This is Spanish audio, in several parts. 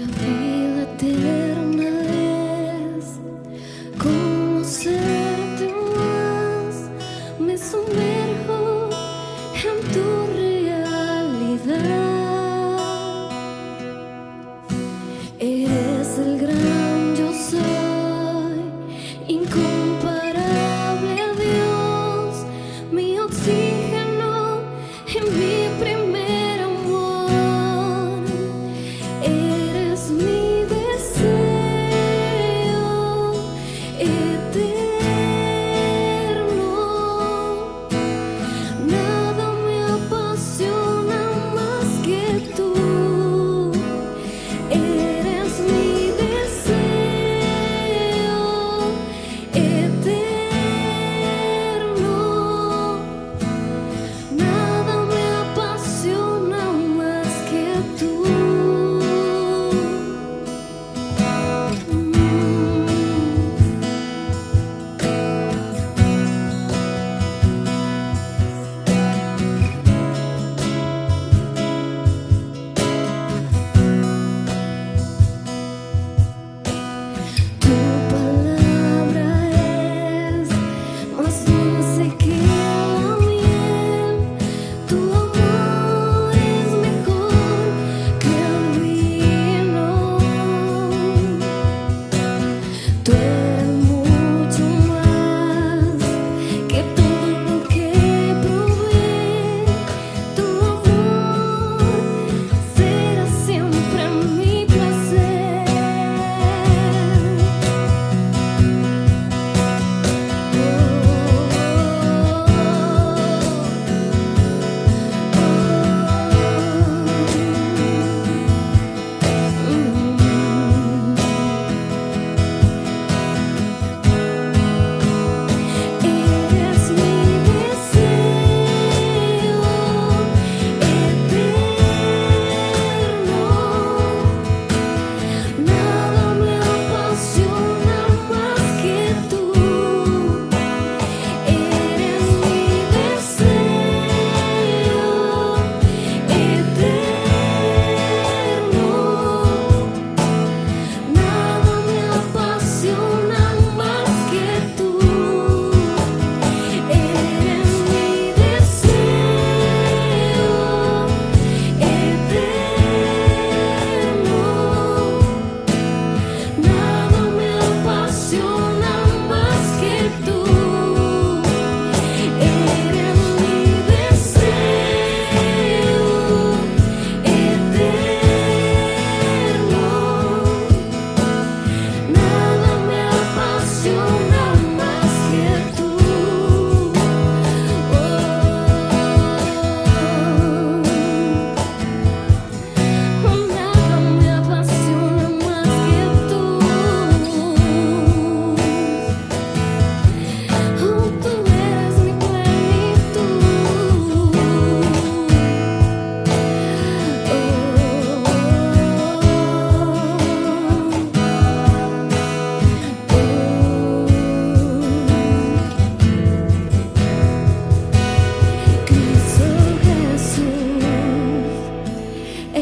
La vida eterna es conocerte más. Me sumerjo en tu realidad. Eres el gran yo soy, incomparable a Dios, mi oxígeno en mi primer amor. Eres mi deseo eterno. Nada me apasiona más que tú. Eres mi deseo eterno. Nada me apasiona más que tú. Tu palabra es más dulce que la miel. Tu amor es mejor que el vino. Tú eres mucho más que todo lo que probé. Tu amor será siempre mi placer. Eres mi deseo eterno. Nada me apasiona más que tú. Eres mi deseo eterno. Nada me apasiona más que tú. Eres mi deseo eterno. Nada me apasiona más que tú. Eres mi deseo eterno. Nada me apasiona más que tú. Nada me apasiona más que tú. Tú eres mi plenitud. Cristo Jesús,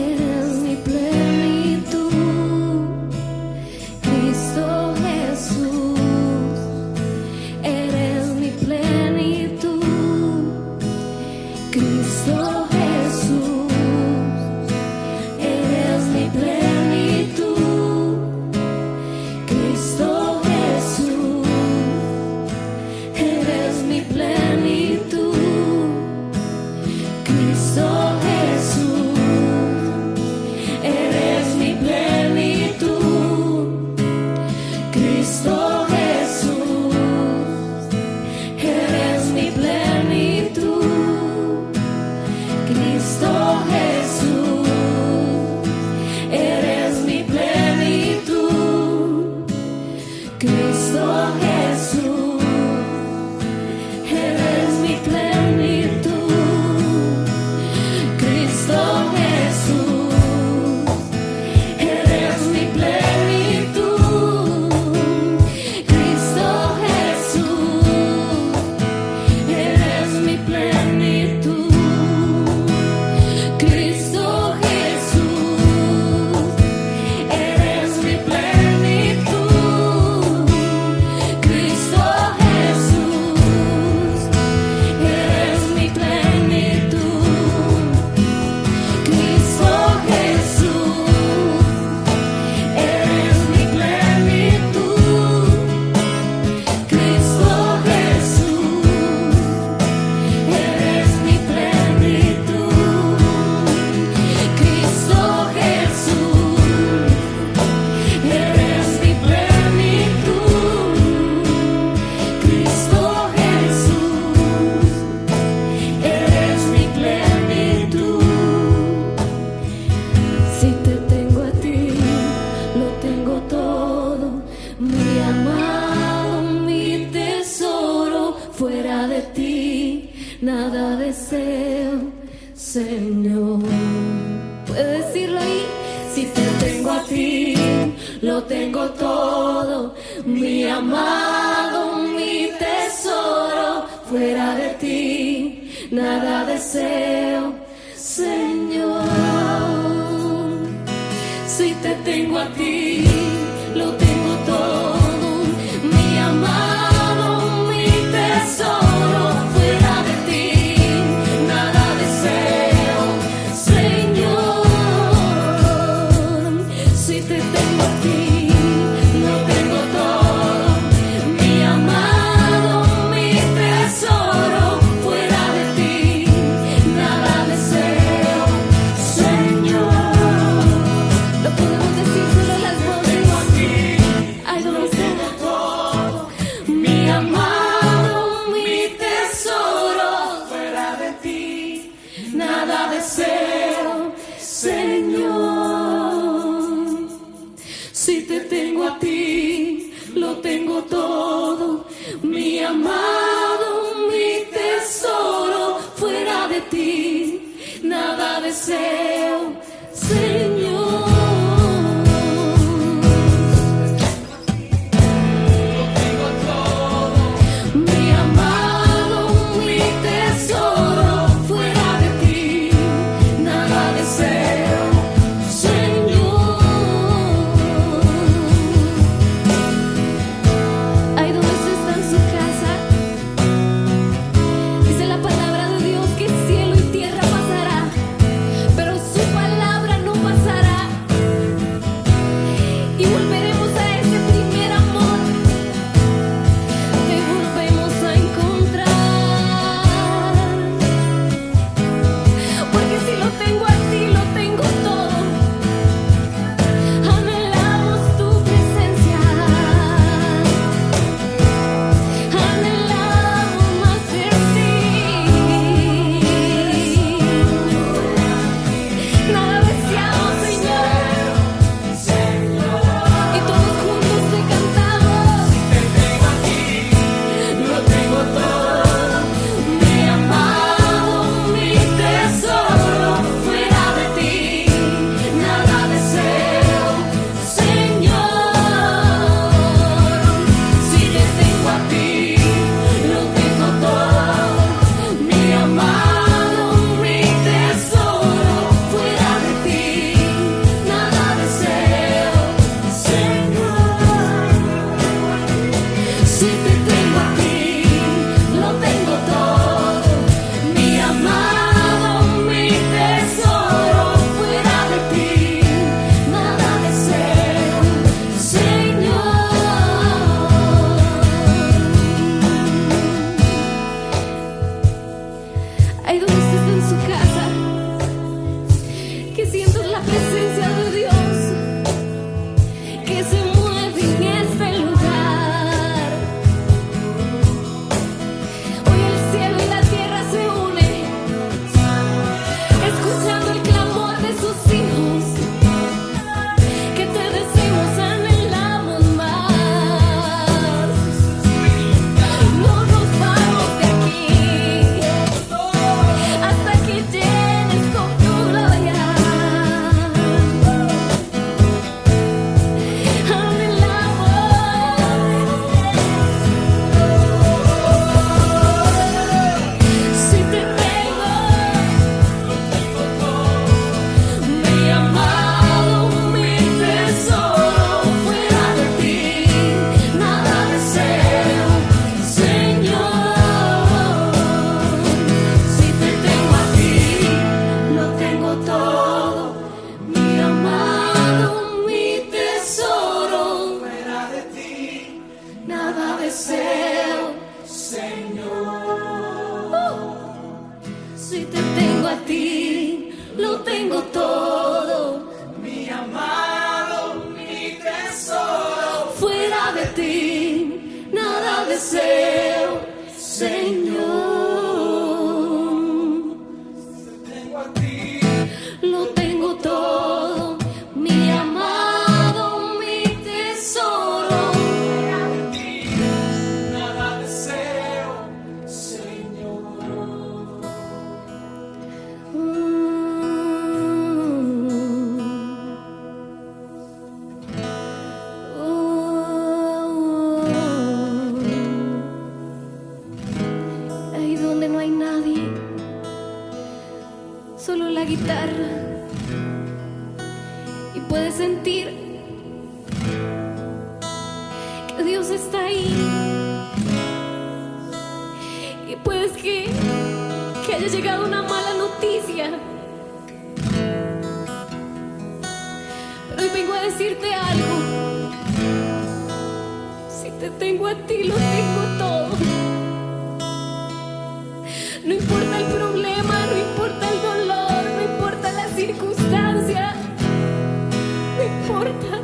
eres mi plenitud. Cristo Jesús, eres mi plenitud. Cristo Jesús, eres mi plenitud. Cristo Jesús, eres mi plenitud. Cristo Jesús, eres mi plenitud. Cristo Jesús, eres mi plenitud. deseo, Señor. ¿Puedes decirlo ahí? Si te tengo a ti, lo tengo todo, mi amado, mi tesoro. Fuera de ti, nada deseo, Señor. Si te tengo a ti, lo tengo todo, mi amado, mi tesoro. Fuera de ti, nada deseo, Señor. Si te tengo a ti, lo tengo todo, mi amado, mi tesoro. Fuera de ti, nada deseo, Señor. Lo podemos decir solo las voces. Ay, donde tengo todo, mi amado, mi tesoro. Fuera de ti, nada deseo, Señor. Si te tengo a ti, lo tengo todo, mi amado, mi tesoro. Fuera de ti, nada deseo, Señor. Mi amado, mi tesoro. Fuera de ti, nada deseo, Señor. Ahí donde usted está en su casa, dice la palabra de Dios que cielo y tierra pasará, pero su palabra no pasará. Y volveremos a ese primer amor, te volvemos a encontrar. Porque si lo tengo a ti, lo tengo todo. Anhelamos tu presencia, anhelamos más de ti. Nada deseamos, Señor. Y todos juntos te cantamos. Lo tengo todo, mi amado, mi tesoro. Fuera de ti, nada deseo, Señor. Si te tengo a ti, lo tengo todo, mi amado, mi tesoro. Fuera de ti, nada deseo, Señor. Si te tengo a ti, lo tengo todo, mi amado, mi tesoro. Fuera de ti, nada deseo, Señor. Ahí donde usted está en su casa, que sientas la presencia de Dios, que se mueve en este lugar. Hoy el cielo y la tierra se unen, escuchando el clamor de sus hijos, que te deseamos, anhelamos más. No nos vamos de aquí hasta que llenes con tu gloria. deseo, Señor. Tengo a ti. Lo tengo todo, mi amado, mi tesoro. De ti nada deseo, Señor. solo la guitarra y puedes sentir que Dios está ahí, y puedes que haya llegado una mala noticia, pero hoy vengo a decirte algo: si te tengo a ti, lo tengo todo. No importa el problema, no importa el dolor, no importa la circunstancia, no importa,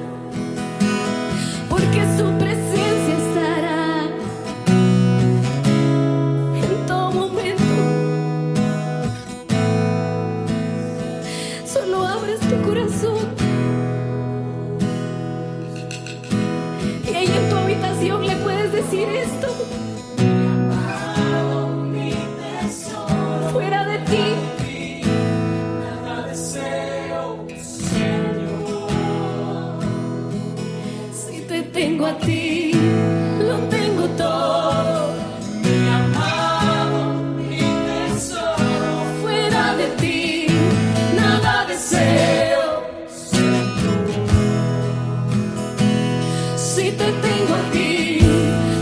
porque su presencia estará en todo momento. Solo abres tu corazón y ahí en tu habitación le puedes decir esto: fuera de ti nada deseo, Señor. si te tengo a ti, lo tengo todo. Mi amado, mi tesoro, Fuera de ti, nada deseo. Si te tengo a ti,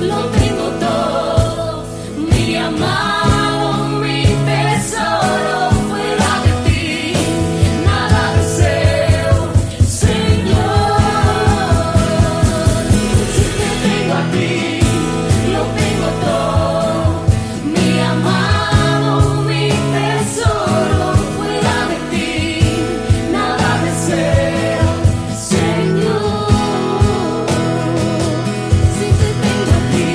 lo tengo todo. Mi amado, mi tesoro. Fuera de ti, nada deseo, Señor. Si te tengo a ti, lo tengo todo. Mi amado, mi tesoro. Fuera de ti, nada deseo, Señor. Si te tengo a ti,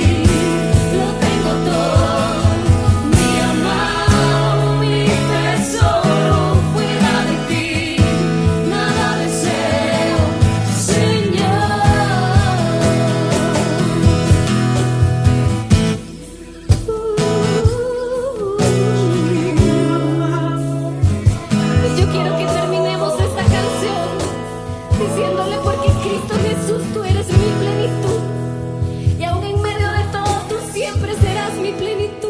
lo tengo todo. Mi amado, mi tesoro. Fuera de ti, nada deseo, Señor. Y yo quiero que terminemos esta canción diciéndole: porque Cristo Jesús, tú eres mi plenitud, y aún en medio de todo tú siempre serás mi plenitud.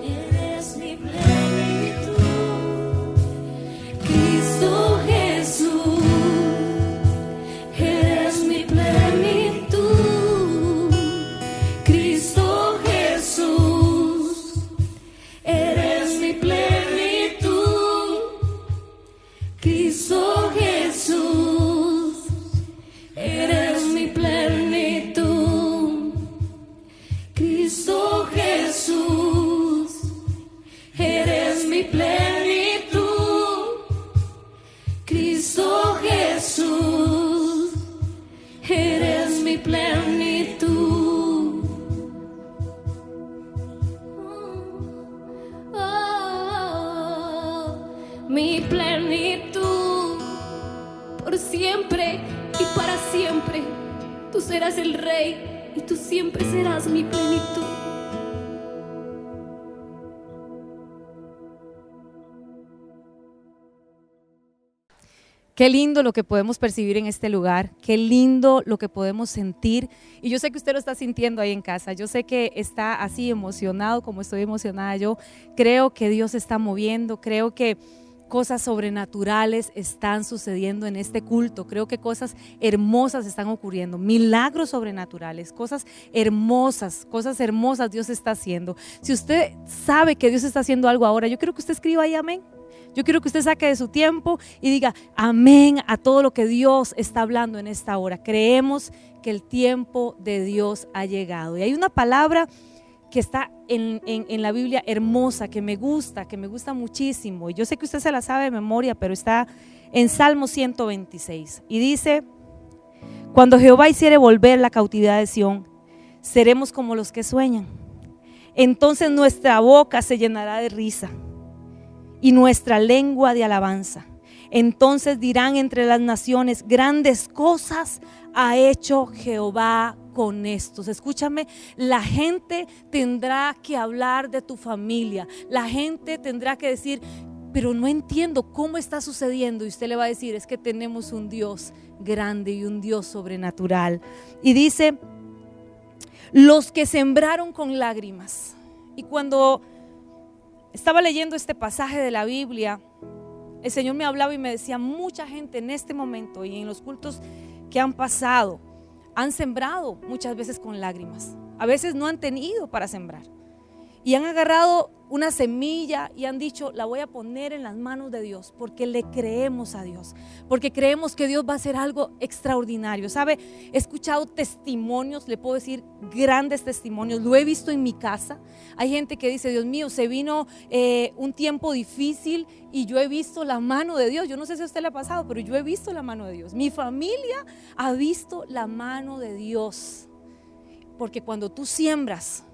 Eres mi plenitud, Cristo Jesús, eres mi plenitud, Cristo Jesús, eres mi plenitud, Cristo Jesús, eres mi plenitud, Cristo Jesús, eres mi plenitud, Cristo Jesús, eres mi plenitud. Mi plenitud, por siempre y para siempre. Tú serás el Rey y tú siempre serás mi plenitud. Qué lindo lo que podemos percibir en este lugar, qué lindo lo que podemos sentir. Y yo sé que usted lo está sintiendo ahí en casa, yo sé que está así emocionado como estoy emocionada yo. Creo que Dios está moviendo, creo que cosas sobrenaturales están sucediendo en este culto, creo que cosas hermosas están ocurriendo, milagros sobrenaturales, cosas hermosas Dios está haciendo. Si usted sabe que Dios está haciendo algo ahora, yo quiero que usted escriba ahí amén. Yo quiero que usted saque de su tiempo y diga amén a todo lo que Dios está hablando en esta hora. Creemos que el tiempo de Dios ha llegado. Y hay una palabra que está en la Biblia hermosa, que me gusta muchísimo. Y yo sé que usted se la sabe de memoria, pero está en Salmo 126. Y dice: cuando Jehová hiciere volver la cautividad de Sión, seremos como los que sueñan. Entonces nuestra boca se llenará de risa y nuestra lengua de alabanza. Entonces dirán entre las naciones: grandes cosas ha hecho Jehová con estos. Escúchame, la gente tendrá que hablar de tu familia, la gente tendrá que decir: pero no entiendo cómo está sucediendo. Y usted le va a decir: es que tenemos un Dios grande y un Dios sobrenatural. Y dice: los que sembraron con lágrimas. Y cuando estaba leyendo este pasaje de la Biblia, el Señor me hablaba y me decía, mucha gente en este momento y en los cultos que han pasado, han sembrado muchas veces con lágrimas. A veces no han tenido para sembrar. Y han agarrado una semilla y han dicho, la voy a poner en las manos de Dios, porque le creemos a Dios, porque creemos que Dios va a hacer algo extraordinario. ¿Sabe? He escuchado testimonios, le puedo decir grandes testimonios, lo he visto en mi casa. Hay gente que dice, Dios mío, se vino un tiempo difícil y yo he visto la mano de Dios. Yo no sé si a usted le ha pasado, pero yo he visto la mano de Dios. Mi familia ha visto la mano de Dios, porque cuando tú siembras,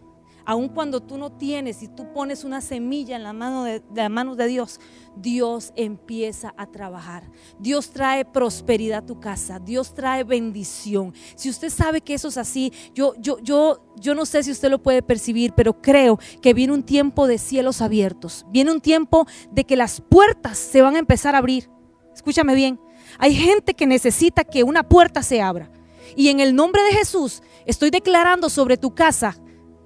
aun cuando tú no tienes y tú pones una semilla en la mano de las manos de Dios, Dios empieza a trabajar. Dios trae prosperidad a tu casa. Dios trae bendición. Si usted sabe que eso es así, yo no sé si usted lo puede percibir, pero creo que viene un tiempo de cielos abiertos. Viene un tiempo de que las puertas se van a empezar a abrir. Escúchame bien. Hay gente que necesita que una puerta se abra. Y en el nombre de Jesús estoy declarando sobre tu casa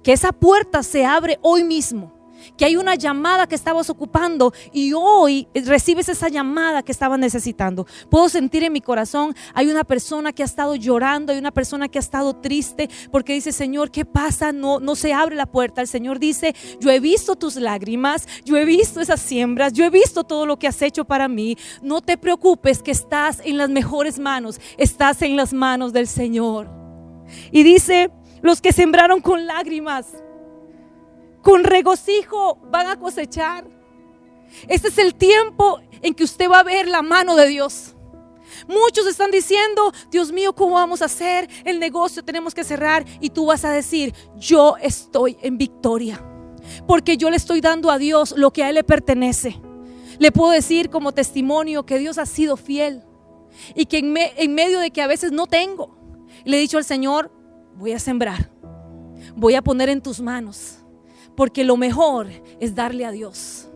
que esa puerta se abre hoy mismo, que hay una llamada que estabas ocupando y hoy recibes esa llamada que estabas necesitando. Puedo sentir en mi corazón, hay una persona que ha estado llorando, hay una persona que ha estado triste porque dice, Señor, ¿qué pasa? No se abre la puerta. El Señor dice, yo he visto tus lágrimas, yo he visto esas siembras, yo he visto todo lo que has hecho para mí. No te preocupes, que estás en las mejores manos, estás en las manos del Señor. Y dice, los que sembraron con lágrimas, con regocijo van a cosechar. Este es el tiempo en que usted va a ver la mano de Dios. Muchos están diciendo, Dios mío, ¿cómo vamos a hacer? El negocio tenemos que cerrar. Y tú vas a decir, yo estoy en victoria, porque yo le estoy dando a Dios lo que a Él le pertenece. Le puedo decir como testimonio que Dios ha sido fiel y que en medio de que a veces no tengo, le he dicho al Señor, voy a sembrar, voy a poner en tus manos, porque lo mejor es darle a Dios.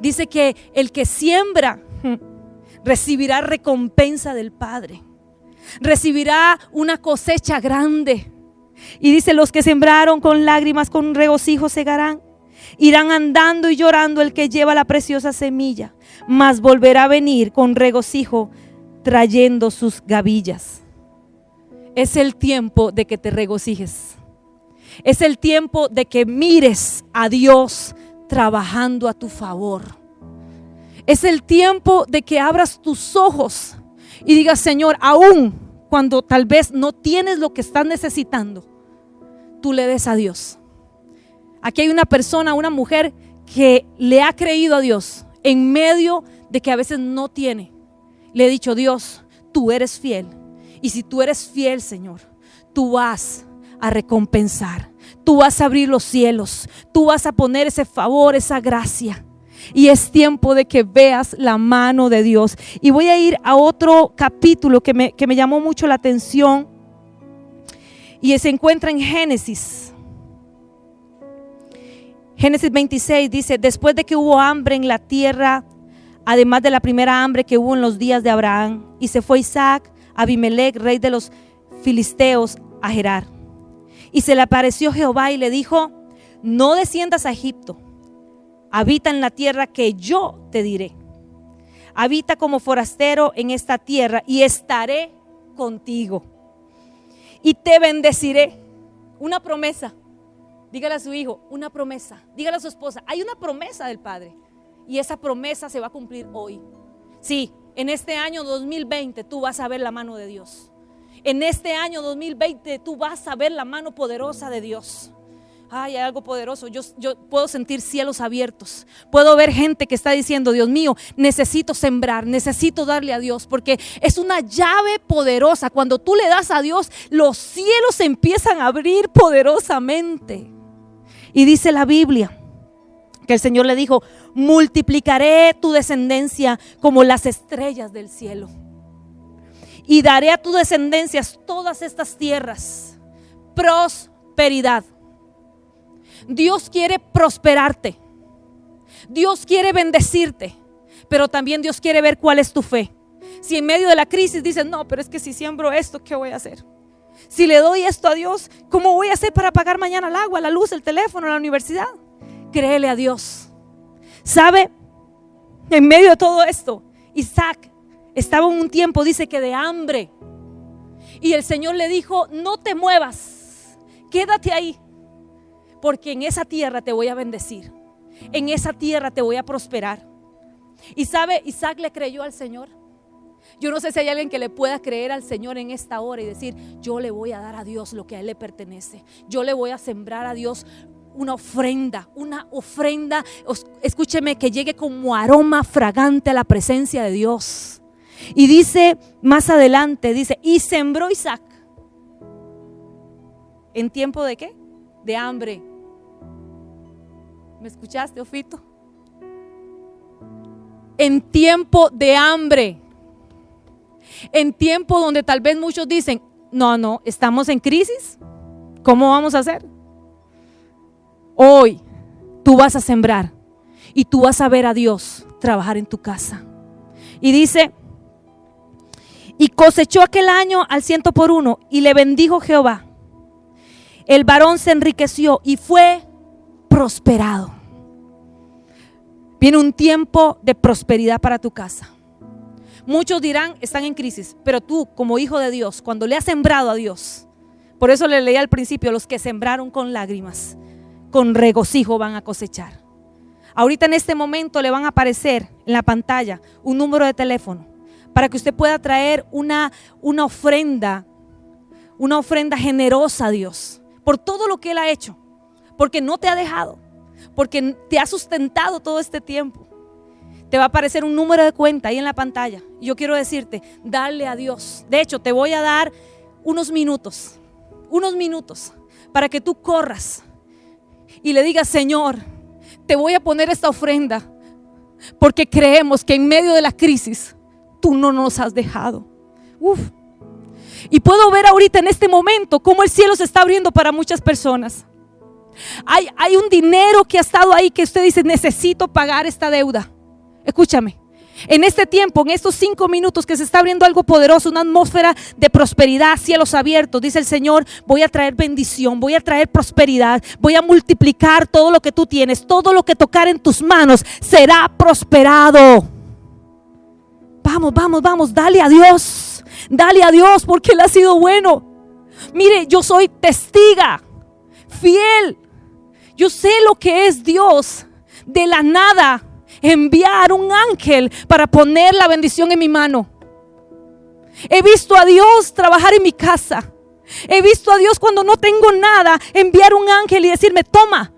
Dice que el que siembra recibirá recompensa del Padre, recibirá una cosecha grande. Y dice, los que sembraron con lágrimas, con regocijo segarán. Irán andando y llorando el que lleva la preciosa semilla, mas volverá a venir con regocijo trayendo sus gavillas. Es el tiempo de que te regocijes. Es el tiempo de que mires a Dios trabajando a tu favor. Es el tiempo de que abras tus ojos y digas, Señor, aún cuando tal vez no tienes lo que estás necesitando, tú le des a Dios. Aquí hay una persona, una mujer que le ha creído a Dios en medio de que a veces no tiene. Le he dicho, Dios, tú eres fiel. Y si tú eres fiel, Señor, tú vas a recompensar, tú vas a abrir los cielos, tú vas a poner ese favor, esa gracia. Y es tiempo de que veas la mano de Dios. Y voy a ir a otro capítulo que me llamó mucho la atención, y se encuentra en Génesis. Génesis 26 dice, después de que hubo hambre en la tierra, además de la primera hambre que hubo en los días de Abraham, y se fue Isaac a Abimelech, rey de los filisteos, a Gerar. Y se le apareció Jehová y le dijo, no desciendas a Egipto, habita en la tierra que yo te diré. Habita como forastero en esta tierra y estaré contigo. Y te bendeciré. Una promesa. Dígale a su hijo, una promesa. Dígale a su esposa, hay una promesa del Padre. Y esa promesa se va a cumplir hoy. Sí, en este año 2020 tú vas a ver la mano de Dios. En este año 2020 tú vas a ver la mano poderosa de Dios. Ay, hay algo poderoso. Yo puedo sentir cielos abiertos. Puedo ver gente que está diciendo, Dios mío, necesito sembrar, necesito darle a Dios, porque es una llave poderosa. Cuando tú le das a Dios, los cielos se empiezan a abrir poderosamente. Y dice la Biblia que el Señor le dijo, multiplicaré tu descendencia como las estrellas del cielo. Y daré a tu descendencia todas estas tierras. Prosperidad. Dios quiere prosperarte. Dios quiere bendecirte. Pero también Dios quiere ver cuál es tu fe. Si en medio de la crisis dices, no, pero es que si siembro esto, ¿qué voy a hacer? Si le doy esto a Dios, ¿cómo voy a hacer para pagar mañana el agua, la luz, el teléfono, la universidad? Créele a Dios. ¿Sabe? En medio de todo esto, Isaac estaba en un tiempo, dice que de hambre. Y el Señor le dijo, no te muevas, quédate ahí, porque en esa tierra te voy a bendecir. En esa tierra te voy a prosperar. Y sabe, Isaac le creyó al Señor. Yo no sé si hay alguien que le pueda creer al Señor en esta hora y decir, yo le voy a dar a Dios lo que a Él le pertenece. Yo le voy a sembrar a Dios una ofrenda, escúcheme, que llegue como aroma fragante a la presencia de Dios. Y dice más adelante, dice, y sembró Isaac. ¿En tiempo de qué? De hambre. ¿Me escuchaste, Ofito? En tiempo de hambre. En tiempo donde tal vez muchos dicen, no, estamos en crisis. ¿Cómo vamos a hacer? Hoy tú vas a sembrar y tú vas a ver a Dios trabajar en tu casa. Y dice, y cosechó aquel año al 100 por 1 y le bendijo Jehová. El varón se enriqueció y fue prosperado. Viene un tiempo de prosperidad para tu casa. Muchos dirán, están en crisis, pero tú como hijo de Dios, cuando le has sembrado a Dios, por eso le leí al principio, los que sembraron con lágrimas, con regocijo van a cosechar. Ahorita en este momento le van a aparecer en la pantalla un número de teléfono para que usted pueda traer una ofrenda generosa a Dios por todo lo que Él ha hecho, porque no te ha dejado, porque te ha sustentado todo este tiempo. Te va a aparecer un número de cuenta ahí en la pantalla. Y yo quiero decirte, dale a Dios. De hecho, te voy a dar unos minutos para que tú corras y le digas, Señor, te voy a poner esta ofrenda porque creemos que en medio de la crisis tú no nos has dejado. Y puedo ver ahorita en este momento cómo el cielo se está abriendo para muchas personas. Hay un dinero que ha estado ahí que usted dice, necesito pagar esta deuda. Escúchame, en este tiempo, en estos 5 minutos que se está abriendo algo poderoso, una atmósfera de prosperidad, cielos abiertos, dice el Señor, voy a traer bendición, voy a traer prosperidad, voy a multiplicar todo lo que tú tienes, todo lo que tocar en tus manos será prosperado. Vamos, dale a Dios porque Él ha sido bueno. Mire, yo soy testiga, fiel, yo sé lo que es Dios, de la nada enviar un ángel para poner la bendición en mi mano. He visto a Dios trabajar en mi casa. He visto a Dios cuando no tengo nada enviar un ángel y decirme, toma.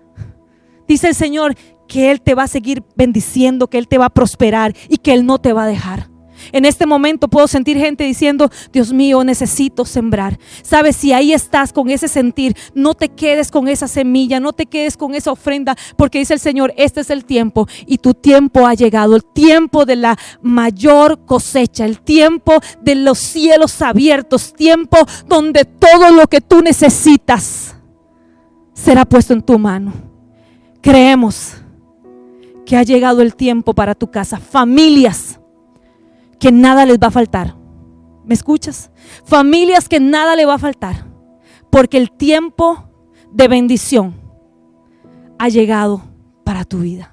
Dice el Señor que Él te va a seguir bendiciendo, que Él te va a prosperar y que Él no te va a dejar. En este momento puedo sentir gente diciendo, Dios mío, necesito sembrar. Sabes, si ahí estás con ese sentir, no te quedes con esa semilla, no te quedes con esa ofrenda, porque dice el Señor, este es el tiempo y tu tiempo ha llegado, el tiempo de la mayor cosecha, el tiempo de los cielos abiertos, tiempo donde todo lo que tú necesitas será puesto en tu mano. Creemos que ha llegado el tiempo para tu casa, familias que nada les va a faltar. ¿Me escuchas? Familias que nada le va a faltar, porque el tiempo de bendición ha llegado para tu vida.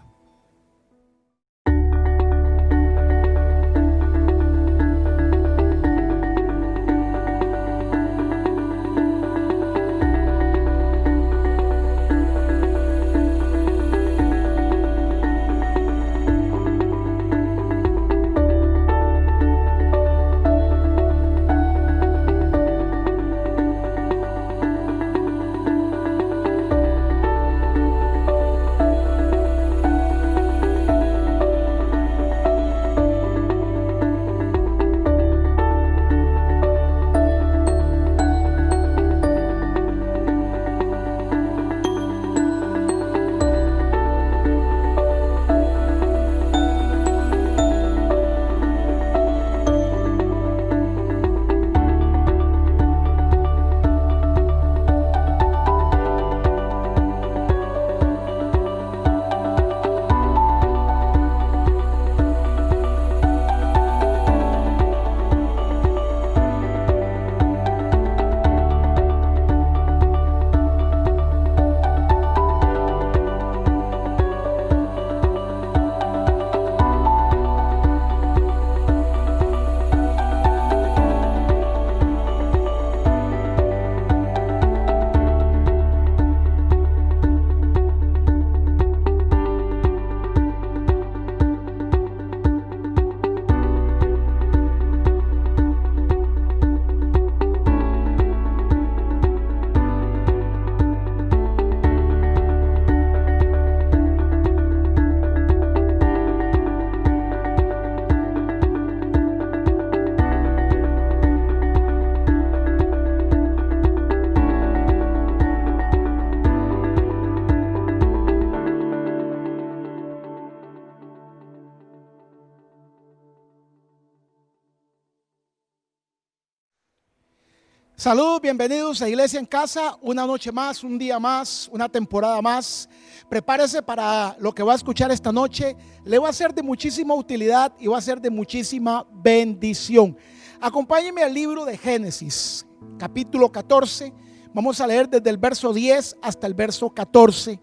Saludos, bienvenidos a Iglesia en Casa, una noche más, un día más, una temporada más. Prepárese para lo que va a escuchar esta noche. Le va a ser de muchísima utilidad y va a ser de muchísima bendición. Acompáñeme al libro de Génesis, capítulo 14. Vamos a leer desde el verso 10 hasta el verso 14.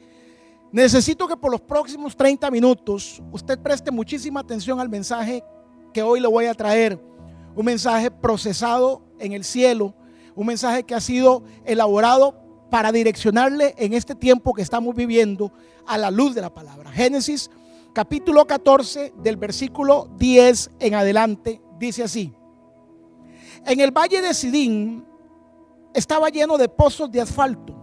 Necesito que por los próximos 30 minutos usted preste muchísima atención al mensaje que hoy le voy a traer. Un mensaje procesado en el cielo. Un mensaje que ha sido elaborado para direccionarle en este tiempo que estamos viviendo a la luz de la palabra. Génesis capítulo 14 del versículo 10 en adelante dice así: en el valle de Sidín estaba lleno de pozos de asfalto,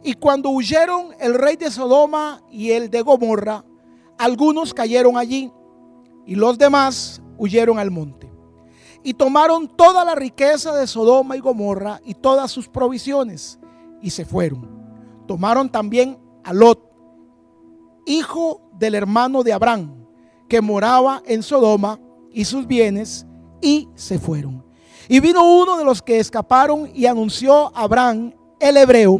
y cuando huyeron el rey de Sodoma y el de Gomorra, algunos cayeron allí y los demás huyeron al monte. Y tomaron toda la riqueza de Sodoma y Gomorra y todas sus provisiones y se fueron. Tomaron también a Lot, hijo del hermano de Abraham, que moraba en Sodoma, y sus bienes, y se fueron. Y vino uno de los que escaparon y anunció a Abraham, el hebreo,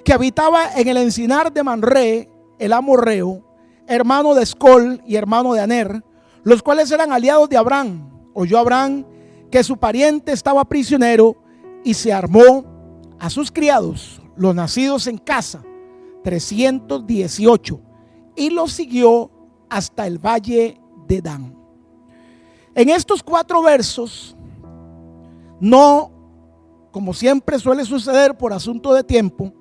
que habitaba en el encinar de Manré, el amorreo, hermano de Escol y hermano de Aner, los cuales eran aliados de Abraham. Oyó Abraham que su pariente estaba prisionero y se armó a sus criados, los nacidos en casa, 318, y los siguió hasta el valle de Dan. En estos 4 versos, no, como siempre suele suceder por asunto de tiempo,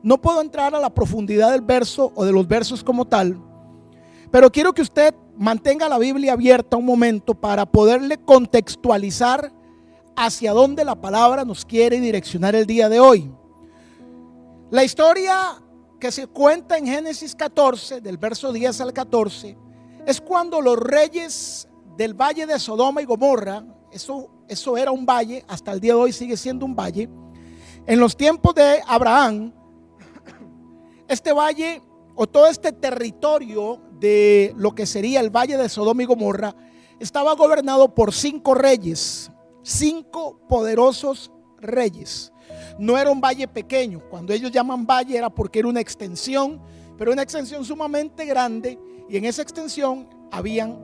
no puedo entrar a la profundidad del verso o de los versos como tal, pero quiero que usted mantenga la Biblia abierta un momento para poderle contextualizar hacia dónde la palabra nos quiere direccionar el día de hoy. La historia que se cuenta en Génesis 14, del verso 10 al 14, es cuando los reyes del valle de Sodoma y Gomorra, eso era un valle, hasta el día de hoy sigue siendo un valle. En los tiempos de Abraham, este valle o todo este territorio de lo que sería el valle de Sodoma y Gomorra estaba gobernado por 5 reyes, 5 poderosos reyes. No era un valle pequeño. Cuando ellos llaman valle era porque era una extensión, pero una extensión sumamente grande, y en esa extensión habían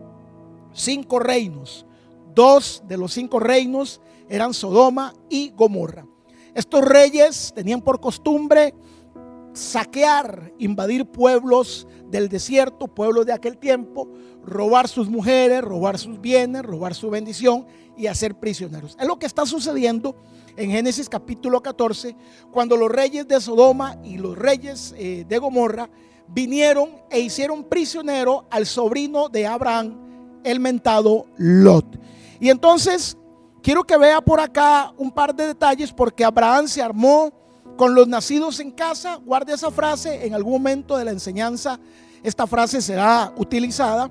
5 reinos. 2 de los 5 reinos eran Sodoma y Gomorra. Estos reyes tenían por costumbre saquear, invadir pueblos del desierto, pueblos de aquel tiempo, robar sus mujeres, robar sus bienes, robar su bendición y hacer prisioneros. Es lo que está sucediendo en Génesis capítulo 14, cuando los reyes de Sodoma y los reyes de Gomorra vinieron e hicieron prisionero al sobrino de Abraham, el mentado Lot. Y entonces quiero que vea por acá un par de detalles, porque Abraham se armó con los nacidos en casa. Guarde esa frase, en algún momento de la enseñanza esta frase será utilizada.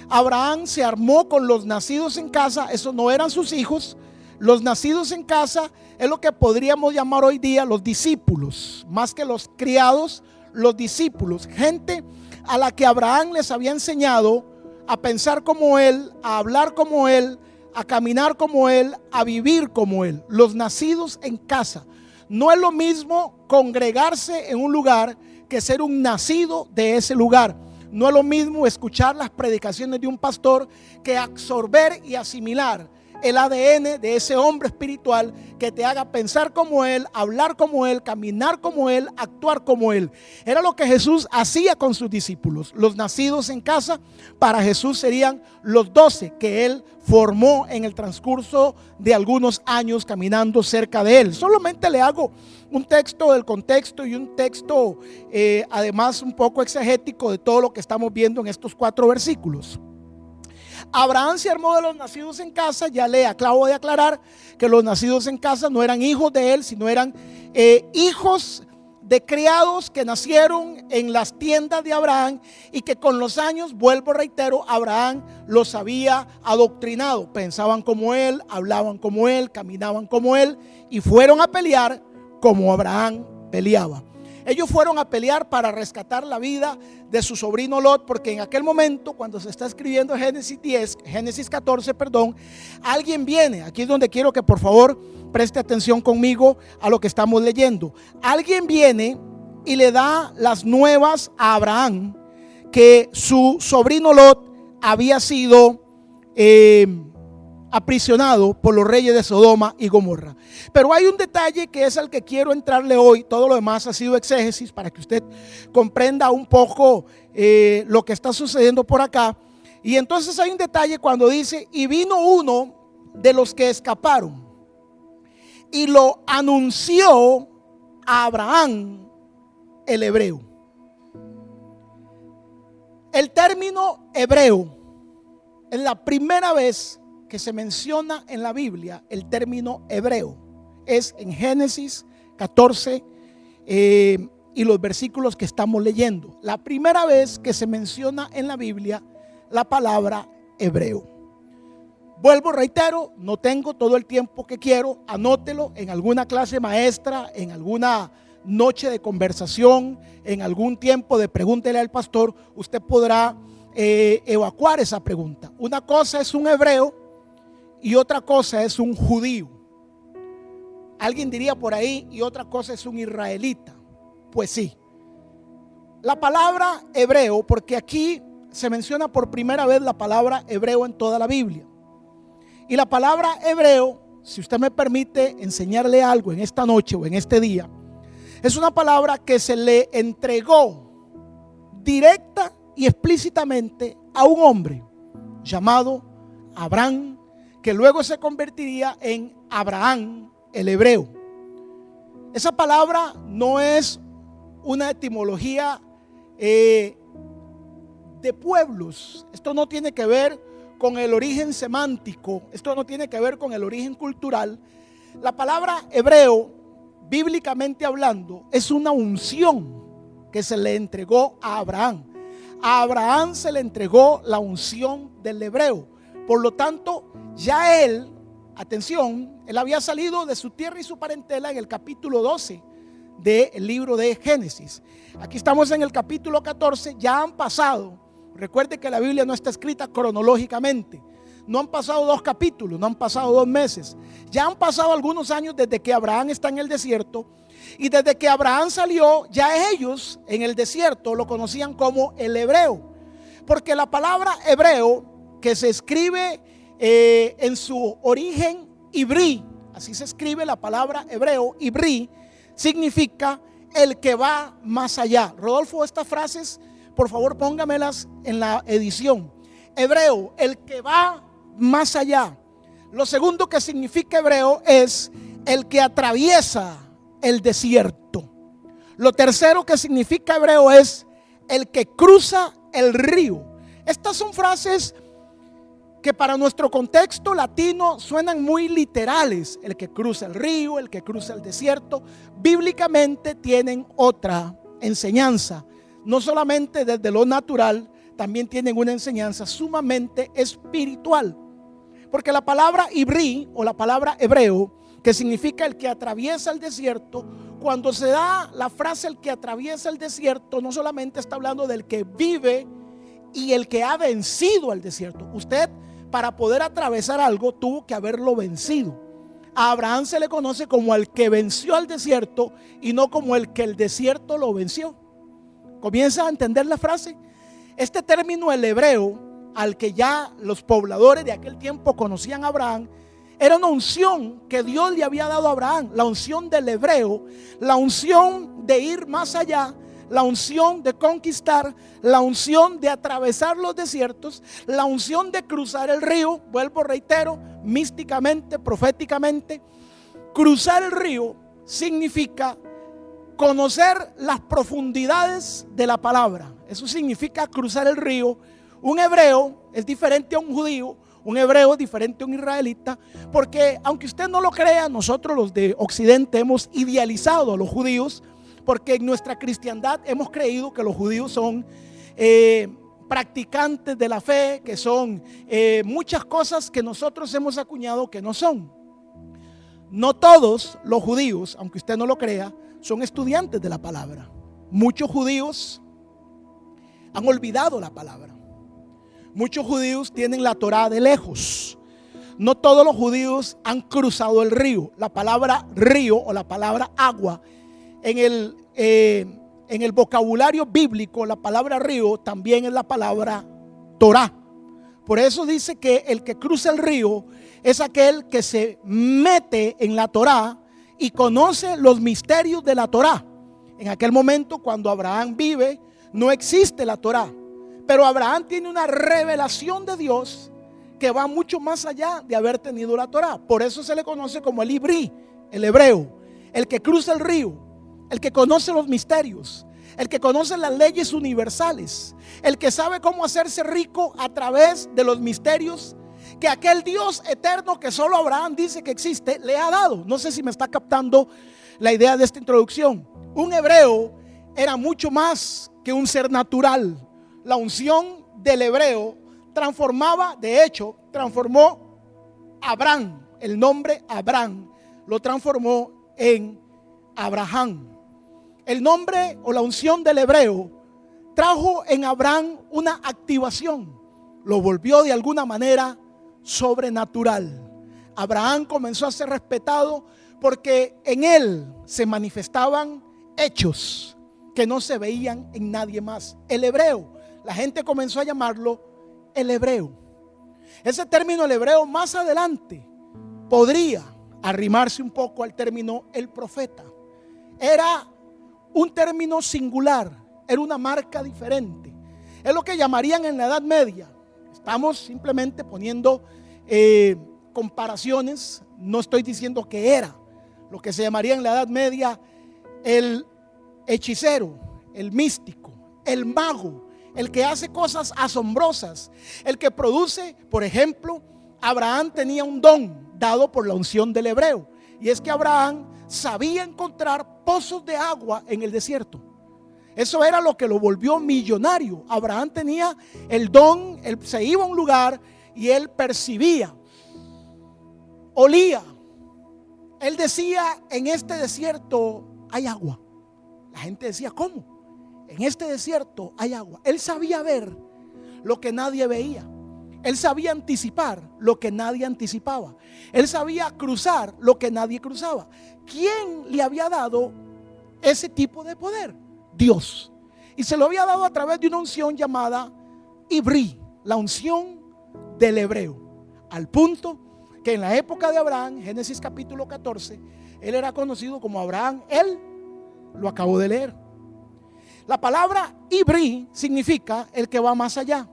Abraham se armó con los nacidos en casa. Esos no eran sus hijos. Los nacidos en casa es lo que podríamos llamar hoy día los discípulos, más que los criados, los discípulos, gente a la que Abraham les había enseñado a pensar como él, a hablar como él, a caminar como él, a vivir como él. Los nacidos en casa. No es lo mismo congregarse en un lugar que ser un nacido de ese lugar. No es lo mismo escuchar las predicaciones de un pastor que absorber y asimilar el ADN de ese hombre espiritual que te haga pensar como él, hablar como él, caminar como él, actuar como él. Era lo que Jesús hacía con sus discípulos. Los nacidos en casa para Jesús serían los 12 que él formó en el transcurso de algunos años caminando cerca de él. Solamente le hago un texto del contexto y un texto además un poco exegético de todo lo que estamos viendo en estos 4 versículos. Abraham se armó de los nacidos en casa. Ya le acabo de aclarar que los nacidos en casa no eran hijos de él, sino eran hijos de criados que nacieron en las tiendas de Abraham y que con los años, vuelvo, reitero, Abraham los había adoctrinado. Pensaban como él, hablaban como él, caminaban como él y fueron a pelear como Abraham peleaba. Ellos fueron a pelear para rescatar la vida de su sobrino Lot, porque en aquel momento, cuando se está escribiendo Génesis 14, alguien viene. Aquí es donde quiero que por favor preste atención conmigo a lo que estamos leyendo. Alguien viene y le da las nuevas a Abraham que su sobrino Lot había sido aprisionado por los reyes de Sodoma y Gomorra. Pero hay un detalle que es al que quiero entrarle hoy. Todo lo demás ha sido exégesis para que usted comprenda un poco lo que está sucediendo por acá. Y entonces hay un detalle cuando dice: y vino uno de los que escaparon y lo anunció a Abraham, el hebreo. El término hebreo es la primera vez que se menciona en la Biblia. El término hebreo es en Génesis 14 y los versículos que estamos leyendo. La primera vez que se menciona en la Biblia la palabra hebreo. Vuelvo, reitero, no tengo todo el tiempo que quiero. Anótelo en alguna clase maestra, en alguna noche de conversación, en algún tiempo de pregúntele al pastor. Usted podrá evacuar esa pregunta. Una cosa es un hebreo y otra cosa es un judío. Alguien diría por ahí: y otra cosa es un israelita. Pues sí, la palabra hebreo, porque aquí se menciona por primera vez la palabra hebreo en toda la Biblia. Y la palabra hebreo, si usted me permite enseñarle algo en esta noche o en este día, es una palabra que se le entregó directa y explícitamente a un hombre llamado Abraham, que luego se convertiría en Abraham el hebreo. Esa palabra no es una etimología de pueblos. Esto no tiene que ver con el origen semántico, esto no tiene que ver con el origen cultural. La palabra hebreo, bíblicamente hablando, es una unción que se le entregó a Abraham. A Abraham se le entregó la unción del hebreo. Por lo tanto, ya él, atención, él había salido de su tierra y su parentela en el capítulo 12 del libro de Génesis. Aquí estamos en el capítulo 14, ya han pasado. Recuerde que la Biblia no está escrita cronológicamente. No han pasado 2 capítulos, no han pasado 2 meses. Ya han pasado algunos años desde que Abraham está en el desierto. Y desde que Abraham salió, ya ellos en el desierto lo conocían como el hebreo. Porque la palabra hebreo, que se escribe en su origen ibrí, así se escribe la palabra hebreo, ibrí, significa el que va más allá. Rodolfo, estas frases, por favor, póngamelas en la edición. Hebreo, el que va más allá. Lo segundo que significa hebreo es el que atraviesa el desierto. Lo tercero que significa hebreo es el que cruza el río. Estas son frases que para nuestro contexto latino suenan muy literales. El que cruza el río, el que cruza el desierto, bíblicamente tienen otra enseñanza. No solamente desde lo natural, también tienen una enseñanza sumamente espiritual. Porque la palabra ibrí o la palabra hebreo, que significa el que atraviesa el desierto, cuando se da la frase el que atraviesa el desierto, no solamente está hablando del que vive y el que ha vencido al desierto. Usted, para poder atravesar algo, tuvo que haberlo vencido. A Abraham se le conoce como el que venció al desierto y no como el que el desierto lo venció. ¿Comienza a entender la frase? Este término, el hebreo, al que ya los pobladores de aquel tiempo conocían a Abraham, era una unción que Dios le había dado a Abraham. La unción del hebreo, la unción de ir más allá, la unción de conquistar, la unción de atravesar los desiertos, la unción de cruzar el río. Vuelvo, reitero, místicamente, proféticamente, cruzar el río significa conocer las profundidades de la palabra. Eso significa cruzar el río. Un hebreo es diferente a un judío, un hebreo es diferente a un israelita, porque aunque usted no lo crea, nosotros los de Occidente hemos idealizado a los judíos, porque en nuestra cristiandad hemos creído que los judíos son practicantes de la fe, que son muchas cosas que nosotros hemos acuñado que no son. no todos los judíos, aunque usted no lo crea, son estudiantes de la palabra. Muchos judíos han olvidado la palabra. Muchos judíos tienen la Torá de lejos. No todos los judíos han cruzado el río. La palabra río o la palabra agua, en el vocabulario bíblico, la palabra río también es la palabra Torá. Por eso dice que el que cruza el río es aquel que se mete en la Torá y conoce los misterios de la Torá. En aquel momento, cuando Abraham vive, no existe la Torá, pero Abraham tiene una revelación de Dios que va mucho más allá de haber tenido la Torá. Por eso se le conoce como el ibrí, el hebreo, el que cruza el río, el que conoce los misterios, el que conoce las leyes universales, el que sabe cómo hacerse rico a través de los misterios que aquel Dios eterno que solo Abraham dice que existe le ha dado. No sé si me está captando la idea de esta introducción. Un hebreo era mucho más que un ser natural. La unción del hebreo transformaba, de hecho, transformó a Abraham, el nombre Abraham, lo transformó en Abraham. El nombre o la unción del hebreo trajo en Abraham una activación, lo volvió de alguna manera sobrenatural. Abraham comenzó a ser respetado porque en él se manifestaban hechos que no se veían en nadie más. El hebreo, la gente comenzó a llamarlo el hebreo. Ese término, el hebreo, más adelante podría arrimarse un poco al término el profeta. Era un término singular, era una marca diferente. Es lo que llamarían en la Edad Media. Estamos simplemente poniendo comparaciones. No estoy diciendo que era lo que se llamaría en la Edad Media el hechicero, el místico, el mago, el que hace cosas asombrosas, el que produce. Por ejemplo, Abraham tenía un don dado por la unción del hebreo, y es que Abraham sabía encontrar pozos de agua en el desierto. Eso era lo que lo volvió millonario. Abraham tenía el don, él se iba a un lugar y él percibía, olía. Él decía: en este desierto hay agua. La gente decía: ¿cómo? En este desierto hay agua. Él sabía ver lo que nadie veía. Él sabía anticipar lo que nadie anticipaba. Él sabía cruzar lo que nadie cruzaba. ¿Quién le había dado ese tipo de poder? Dios. Y se lo había dado a través de una unción llamada ibrí, la unción del hebreo. Al punto que en la época de Abraham, Génesis capítulo 14, él era conocido como Abraham. Él lo acabo de leer. La palabra ibrí significa el que va más allá.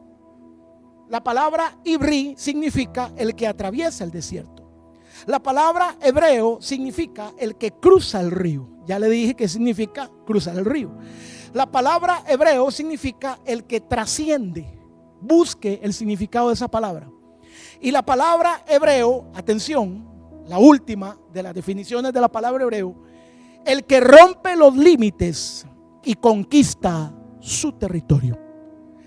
La palabra ibrí significa el que atraviesa el desierto. La palabra hebreo significa el que cruza el río. Ya le dije que significa cruzar el río. La palabra hebreo significa el que trasciende. Busque el significado de esa palabra. Y la palabra hebreo, atención, la última de las definiciones de la palabra hebreo, el que rompe los límites y conquista su territorio.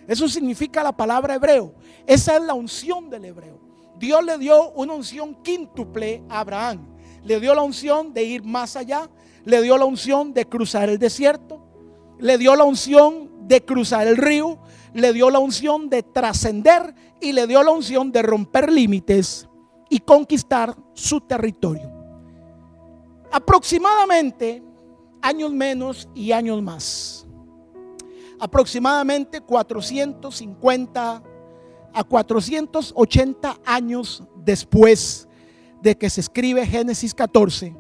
Eso significa la palabra hebreo. Esa es la unción del hebreo. Dios le dio una unción quíntuple a Abraham. Le dio la unción de ir más allá, le dio la unción de cruzar el desierto, le dio la unción de cruzar el río, le dio la unción de trascender y le dio la unción de romper límites y conquistar su territorio. Aproximadamente, años menos y años más, aproximadamente 450 a 480 años después de que se escribe Génesis 14,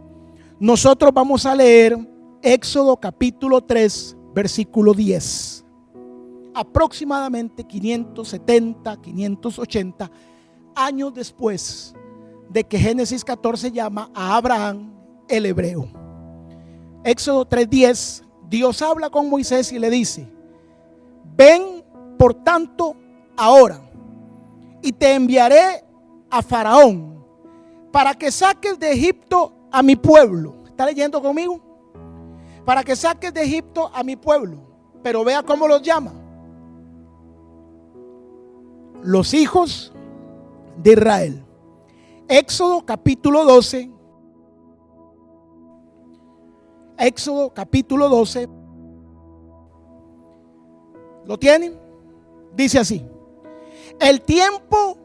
nosotros vamos a leer Éxodo capítulo 3, versículo 10. Aproximadamente 570, 580 años después de que Génesis 14 llama a Abraham el hebreo. Éxodo 3:10, Dios habla con Moisés y le dice: ven por tanto ahora y te enviaré a Faraón para que saques de Egipto a mi pueblo. ¿Está leyendo conmigo? Para que saques de Egipto a mi pueblo. Pero vea cómo los llama: los hijos de Israel. Éxodo capítulo 12, Éxodo capítulo 12. ¿Lo tienen? Dice así: el tiempo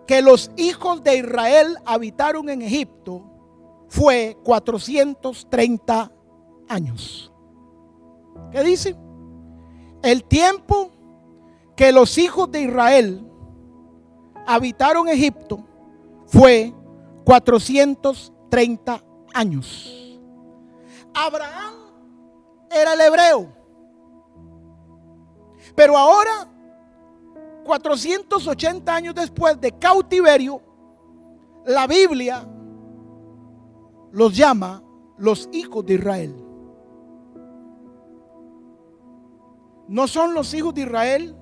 que los hijos de Israel habitaron en Egipto fue 430 años. ¿Qué dice? El tiempo que los hijos de Israel habitaron Egipto fue 430 años. Abraham era el hebreo, pero ahora, 480 años después de cautiverio, la Biblia los llama los hijos de Israel. ¿No son los hijos de Israel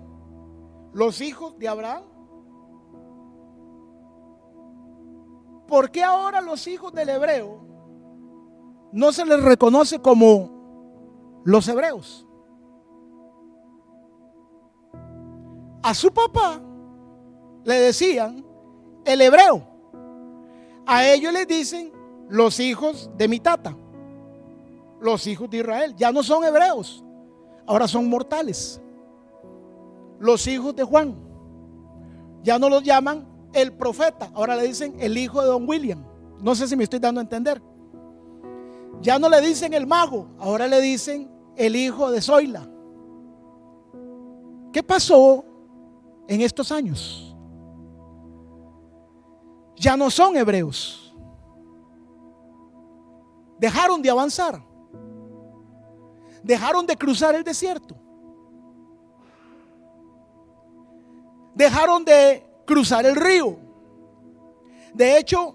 los hijos de Abraham? ¿Por qué ahora los hijos del hebreo no se les reconoce como los hebreos? A su papá le decían el hebreo. A ellos les dicen los hijos de mi tata, los hijos de Israel. Ya no son hebreos, ahora son mortales. Los hijos de Juan, ya no los llaman el profeta, ahora le dicen el hijo de Don William. No sé si me estoy dando a entender. Ya no le dicen el mago, ahora le dicen el hijo de Zoila. ¿Qué pasó en estos años? Ya no son hebreos. Dejaron de avanzar. Dejaron de cruzar el desierto. Dejaron de cruzar el río. De hecho,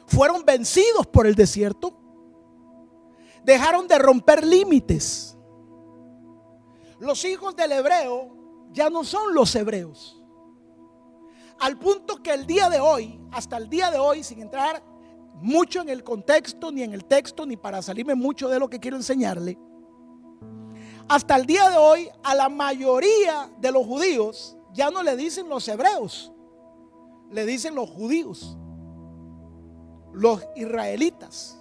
fueron vencidos por el desierto. Dejaron de romper límites. Los hijos del hebreo ya no son los hebreos. Al punto que el día de hoy, hasta el día de hoy, sin entrar mucho en el contexto, ni en el texto, ni para salirme mucho de lo que quiero enseñarle, hasta el día de hoy a la mayoría de los judíos ya no le dicen los hebreos, le dicen los judíos, los israelitas,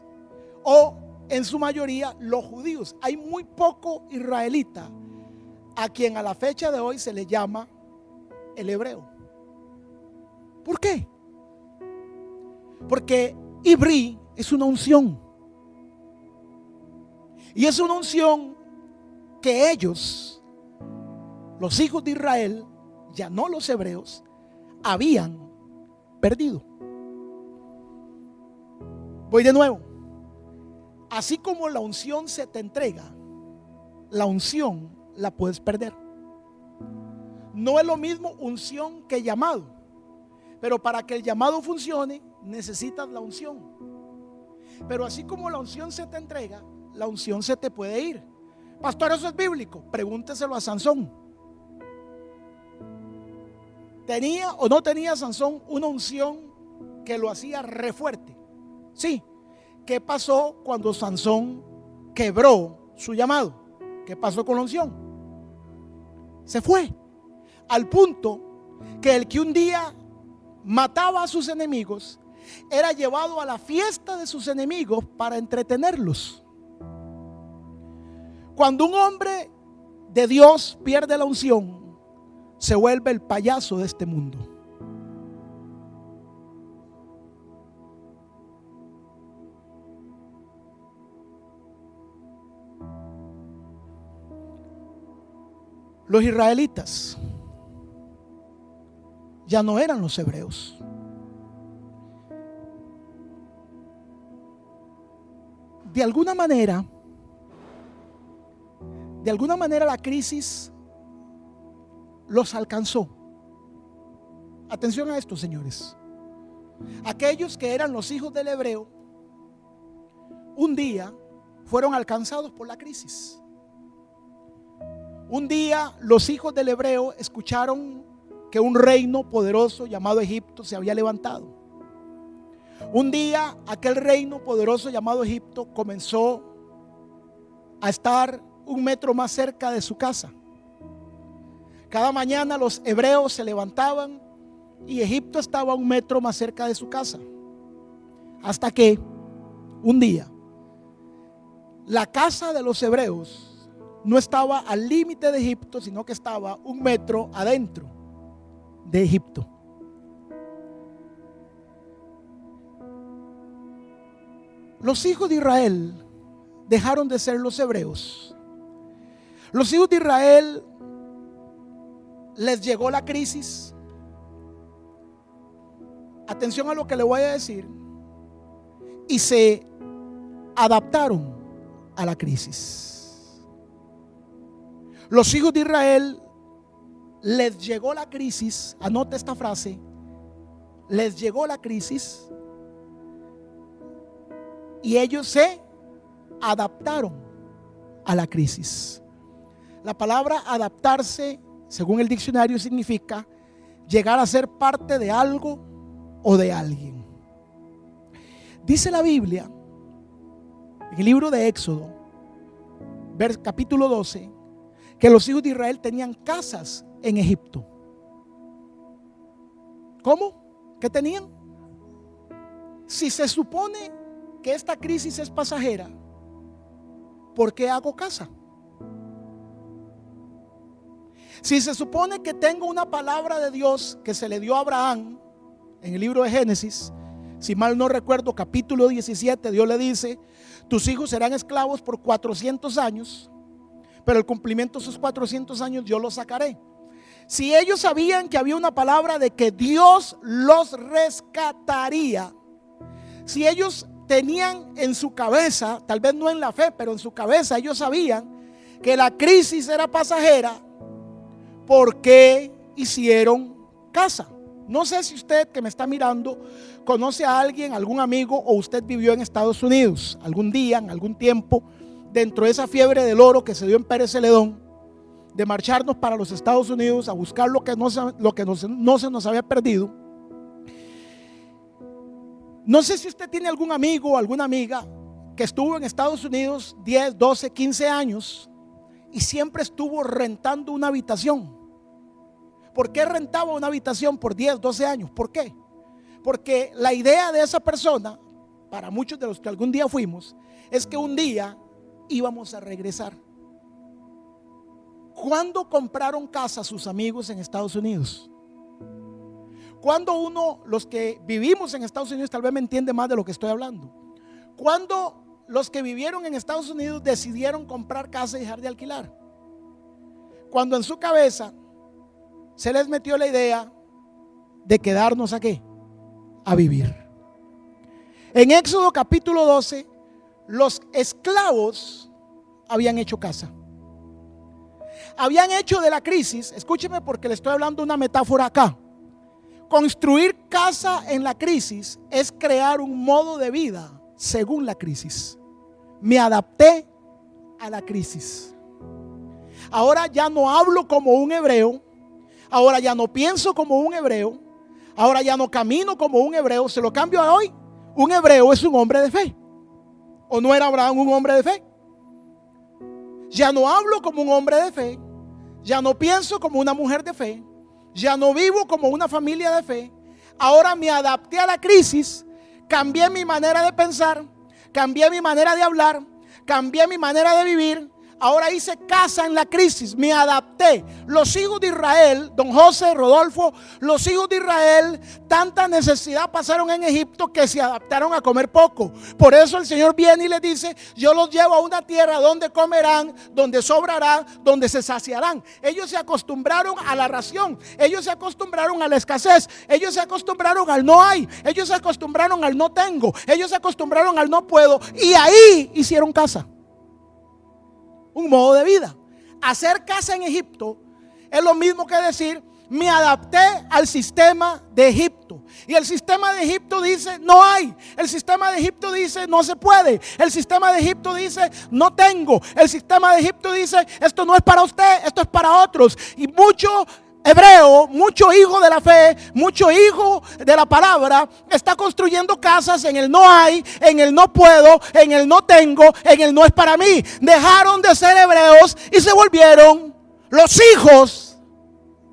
o en su mayoría los judíos. Hay muy poco israelita a quien a la fecha de hoy se le llama el hebreo. ¿Por qué? Porque Ibrí es una unción. Y es una unción que ellos, los hijos de Israel, ya no los hebreos, habían perdido. Voy de nuevo. Así como la unción se te entrega, la unción la puedes perder. No es lo mismo unción que llamado, pero para que el llamado funcione necesitas la unción. Pero así como la unción se te entrega, la unción se te puede ir. Pastor, ¿eso es bíblico? Pregúnteselo a Sansón. ¿Tenía o no tenía Sansón una unción que lo hacía re fuerte? Sí. ¿Qué pasó cuando Sansón quebró su llamado? ¿Qué pasó con la unción? Se fue. Al punto que el que un día mataba a sus enemigos era llevado a la fiesta de sus enemigos para entretenerlos. Cuando un hombre de Dios pierde la unción, se vuelve el payaso de este mundo. Los israelitas ya no eran los hebreos. De alguna manera la crisis los alcanzó. Atención a esto, señores. Aquellos que eran los hijos del hebreo, un día fueron alcanzados por la crisis. Un día los hijos del hebreo escucharon que un reino poderoso llamado Egipto se había levantado. Un día aquel reino poderoso llamado Egipto comenzó a estar 1 metro más cerca de su casa. Cada mañana los hebreos se levantaban y Egipto estaba 1 metro más cerca de su casa. Hasta que un día la casa de los hebreos no estaba al límite de Egipto, sino que estaba 1 metro adentro de Egipto. Los hijos de Israel dejaron de ser los hebreos. Los hijos de Israel les llegó la crisis. Atención a lo que le voy a decir. Y se adaptaron a la crisis. Los hijos de Israel les llegó la crisis. Anote esta frase. Les llegó la crisis y ellos se adaptaron a la crisis. La palabra adaptarse, según el diccionario, significa llegar a ser parte de algo o de alguien. Dice la Biblia en el libro de Éxodo, capítulo 12, que los hijos de Israel tenían casas en Egipto. ¿Cómo? ¿Qué tenían? Si se supone que esta crisis es pasajera, ¿por qué hago casa? Si se supone que tengo una palabra de Dios que se le dio a Abraham en el libro de Génesis, si mal no recuerdo, capítulo 17, Dios le dice: tus hijos serán esclavos por 400 años, pero el cumplimiento de esos 400 años yo los sacaré. Si ellos sabían que había una palabra de que Dios los rescataría, si ellos tenían en su cabeza, tal vez no en la fe, pero en su cabeza ellos sabían que la crisis era pasajera, ¿por qué hicieron casa? No sé si usted que me está mirando conoce a alguien, algún amigo, o usted vivió en Estados Unidos algún día, en algún tiempo, dentro de esa fiebre del oro que se dio en Pérez Celedón, de marcharnos para los Estados Unidos a buscar lo que no se nos había perdido. No sé si usted tiene algún amigo o alguna amiga que estuvo en Estados Unidos 10, 12, 15 años y siempre estuvo rentando una habitación. ¿Por qué rentaba una habitación por 10, 12 años? ¿Por qué? Porque la idea de esa persona, para muchos de los que algún día fuimos, es que un día íbamos a regresar. ¿Cuándo compraron casa sus amigos en Estados Unidos? Cuando los que vivimos en Estados Unidos, tal vez me entiende más de lo que estoy hablando. Cuando los que vivieron en Estados Unidos decidieron comprar casa y dejar de alquilar. Cuando en su cabeza se les metió la idea de quedarnos aquí a vivir. En Éxodo capítulo 12, los esclavos habían hecho casa. Habían hecho de la crisis, escúcheme porque le estoy hablando una metáfora acá. Construir casa en la crisis es crear un modo de vida según la crisis. Me adapté a la crisis. Ahora ya no hablo como un hebreo. Ahora ya no pienso como un hebreo. Ahora ya no camino como un hebreo. Se lo cambio a hoy. Un hebreo es un hombre de fe. ¿O no era Abraham un hombre de fe? Ya no hablo como un hombre de fe. Ya no pienso como una mujer de fe. Ya no vivo como una familia de fe. Ahora me adapté a la crisis. Cambié mi manera de pensar. Cambié mi manera de hablar. Cambié mi manera de vivir. Ahora hice casa en la crisis, me adapté. Los hijos de Israel, don José, Rodolfo, los hijos de Israel, tanta necesidad pasaron en Egipto que se adaptaron a comer poco. Por eso el Señor viene y les dice: yo los llevo a una tierra donde comerán, donde sobrarán, donde se saciarán. Ellos se acostumbraron a la ración, ellos se acostumbraron a la escasez, ellos se acostumbraron al no hay, ellos se acostumbraron al no tengo, ellos se acostumbraron al no puedo, y ahí hicieron casa. Un modo de vida. Hacer casa en Egipto es lo mismo que decir: me adapté al sistema de Egipto. Y el sistema de Egipto dice: no hay. El sistema de Egipto dice: no se puede. El sistema de Egipto dice: no tengo. El sistema de Egipto dice: esto no es para usted, esto es para otros. Y mucho hebreo, mucho hijo de la fe, mucho hijo de la palabra está construyendo casas en el no hay, en el no puedo, en el no tengo, en el no es para mí. Dejaron de ser hebreos y se volvieron los hijos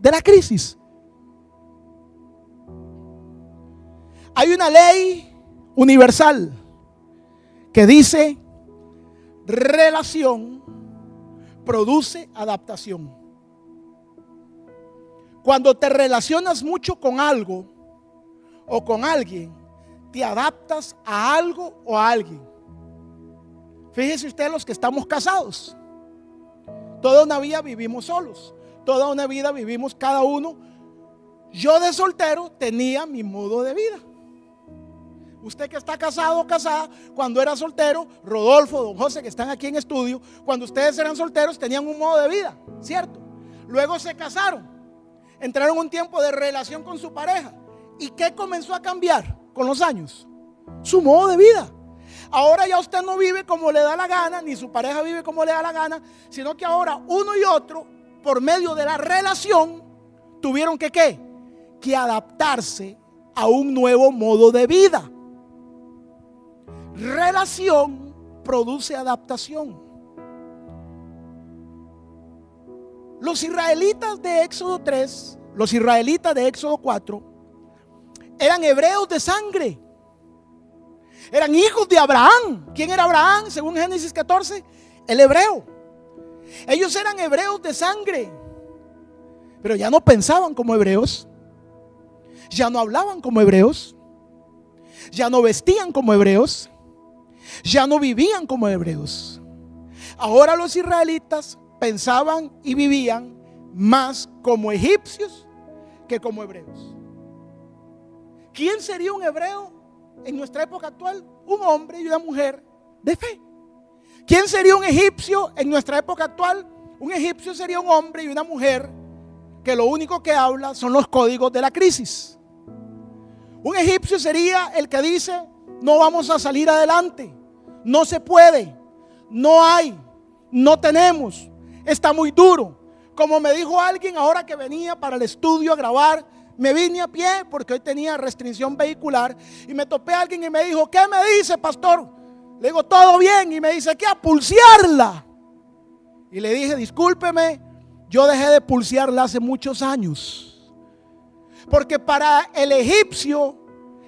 de la crisis. Hay una ley universal que dice: relación produce adaptación. Cuando te relacionas mucho con algo o con alguien, te adaptas a algo o a alguien. Fíjese usted, los que estamos casados, toda una vida vivimos solos, toda una vida vivimos cada uno. Yo de soltero tenía mi modo de vida. Usted que está casado o casada, cuando era soltero, Rodolfo, don José, que están aquí en estudio, cuando ustedes eran solteros tenían un modo de vida, ¿cierto? Luego se casaron, entraron en un tiempo de relación con su pareja. ¿Y qué comenzó a cambiar con los años? Su modo de vida. Ahora ya usted no vive como le da la gana, ni su pareja vive como le da la gana, sino que ahora uno y otro, por medio de la relación, tuvieron que ¿qué? Que adaptarse a un nuevo modo de vida. Relación produce adaptación. Los israelitas de Éxodo 3, los israelitas de Éxodo 4, eran hebreos de sangre. Eran hijos de Abraham. ¿Quién era Abraham? Según Génesis 14, el hebreo. Ellos eran hebreos de sangre, pero ya no pensaban como hebreos, ya no hablaban como hebreos, ya no vestían como hebreos, ya no vivían como hebreos. Ahora los israelitas pensaban y vivían más como egipcios que como hebreos. ¿Quién sería un hebreo en nuestra época actual? Un hombre y una mujer de fe. ¿Quién sería un egipcio en nuestra época actual? Un egipcio sería un hombre y una mujer que lo único que habla son los códigos de la crisis. Un egipcio sería el que dice: no vamos a salir adelante, no se puede, no hay, no tenemos, está muy duro. Como me dijo alguien ahora que venía para el estudio a grabar, me vine a pie porque hoy tenía restricción vehicular y me topé a alguien y me dijo: ¿qué me dice, pastor? Le digo: todo bien. Y me dice: ¿qué? A pulsearla. Y le dije: discúlpeme, yo dejé de pulsearla hace muchos años. Porque para el egipcio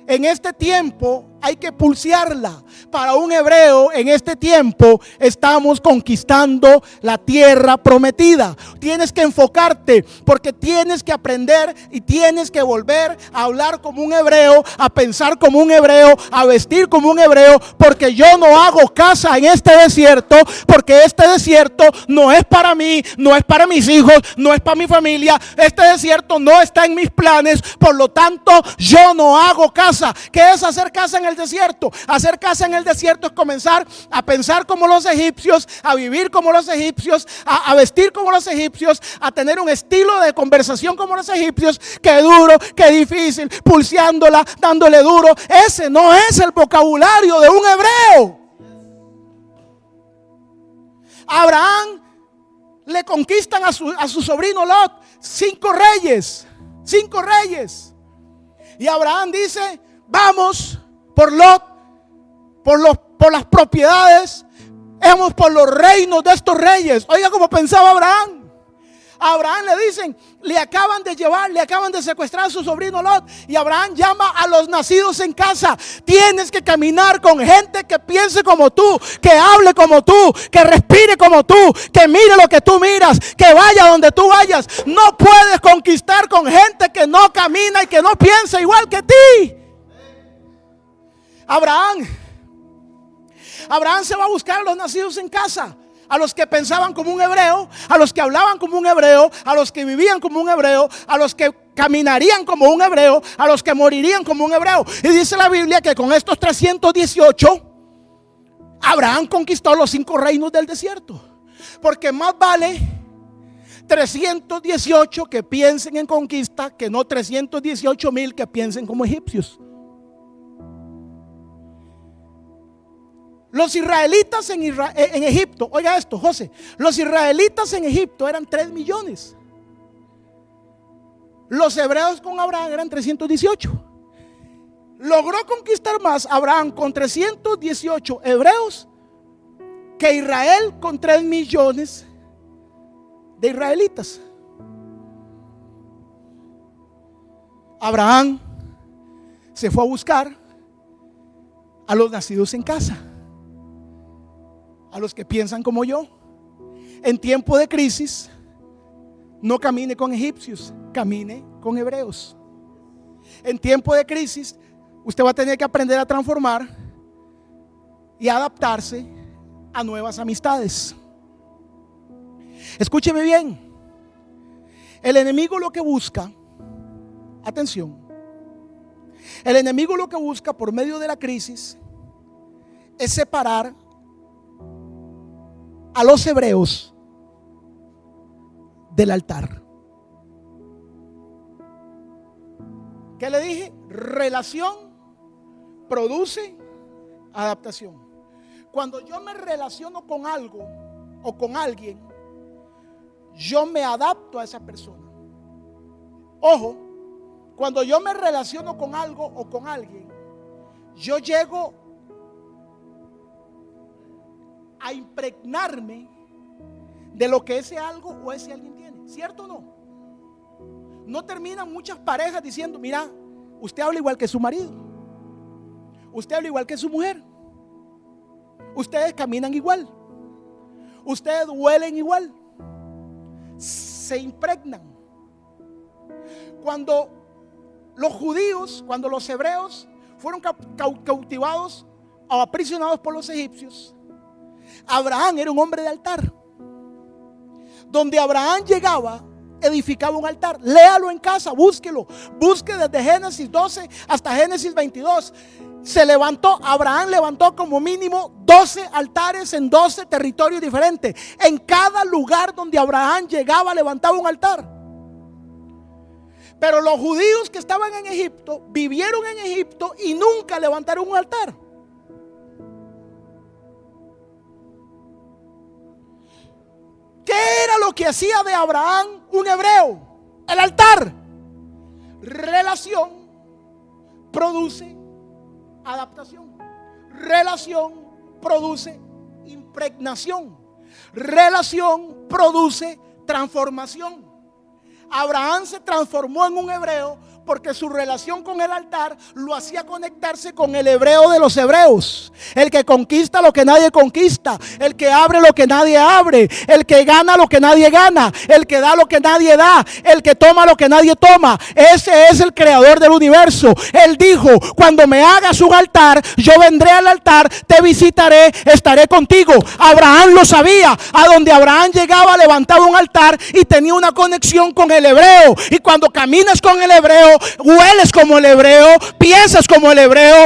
en este tiempo hay que pulsearla. Para un hebreo en este tiempo estamos conquistando la tierra prometida. Tienes que enfocarte porque tienes que aprender y tienes que volver a hablar como un hebreo, a pensar como un hebreo, a vestir como un hebreo, porque yo no hago casa en este desierto, porque este desierto no es para mí, no es para mis hijos, no es para mi familia. Este desierto no está en mis planes, por lo tanto yo no hago casa. ¿Qué es hacer casa en el desierto? Hacer casa en el desierto es comenzar a pensar como los egipcios, a vivir como los egipcios, a vestir como los egipcios, a tener un estilo de conversación como los egipcios. Qué duro, qué difícil, pulseándola, dándole duro. Ese no es el vocabulario de un hebreo. Abraham le conquistan a su sobrino Lot 5 reyes. Y Abraham dice: vamos por Lot, por las propiedades, vamos por los reinos de estos reyes. Oiga cómo pensaba Abraham. A Abraham le dicen: le acaban de secuestrar a su sobrino Lot. Y Abraham llama a los nacidos en casa. Tienes que caminar con gente que piense como tú, que hable como tú, que respire como tú, que mire lo que tú miras, que vaya donde tú vayas. No puedes conquistar con gente que no camina y que no piensa igual que ti. Abraham se va a buscar a los nacidos en casa, a los que pensaban como un hebreo, a los que hablaban como un hebreo, a los que vivían como un hebreo, a los que caminarían como un hebreo, a los que morirían como un hebreo. Y dice la Biblia que con estos 318 Abraham conquistó los 5 reinos del desierto. Porque más vale 318 que piensen en conquista que no 318,000 que piensen como egipcios. Los israelitas en Egipto, oiga esto, José, los israelitas en Egipto eran 3 millones. Los hebreos con Abraham eran 318. Logró conquistar más Abraham con 318 hebreos que Israel con 3 millones de israelitas. Abraham se fue a buscar a los nacidos en casa. a los que piensan como yo. En tiempo de crisis, no camine con egipcios, camine con hebreos. En tiempo de crisis, usted va a tener que aprender a transformar y adaptarse a nuevas amistades. Escúcheme bien. El enemigo lo que busca, atención, el enemigo lo que busca por medio de la crisis es separar a los hebreos del altar. ¿Qué le dije? Relación produce adaptación. Cuando yo me relaciono con algo o con alguien, yo me adapto a esa persona. Ojo, cuando yo me relaciono con algo o con alguien, yo llego a impregnarme de lo que ese algo o ese alguien tiene. ¿Cierto o no? No terminan muchas parejas diciendo: mira, usted habla igual que su marido, usted habla igual que su mujer, ustedes caminan igual, ustedes huelen igual. Se impregnan. Cuando los judíos, cuando los hebreos fueron cautivados o aprisionados por los egipcios, Abraham era un hombre de altar. Donde Abraham llegaba, edificaba un altar. Léalo en casa, búsquelo. Busque desde Génesis 12 hasta Génesis 22. Abraham levantó como mínimo 12 altares en 12 territorios diferentes. En cada lugar donde Abraham llegaba, levantaba un altar. Pero los judíos que estaban en Egipto, vivieron en Egipto y nunca levantaron un altar. ¿Qué era lo que hacía de Abraham un hebreo? El altar. Relación produce adaptación. Relación produce impregnación. Relación produce transformación. Abraham se transformó en un hebreo porque su relación con el altar lo hacía conectarse con el hebreo de los hebreos. El que conquista lo que nadie conquista, el que abre lo que nadie abre, el que gana lo que nadie gana, el que da lo que nadie da, el que toma lo que nadie toma. Ese es el creador del universo. Él dijo: cuando me hagas un altar, yo vendré al altar, te visitaré, estaré contigo. Abraham lo sabía. A donde Abraham llegaba, levantaba un altar y tenía una conexión con el hebreo. Y cuando caminas con el hebreo, hueles como el hebreo, piensas como el hebreo,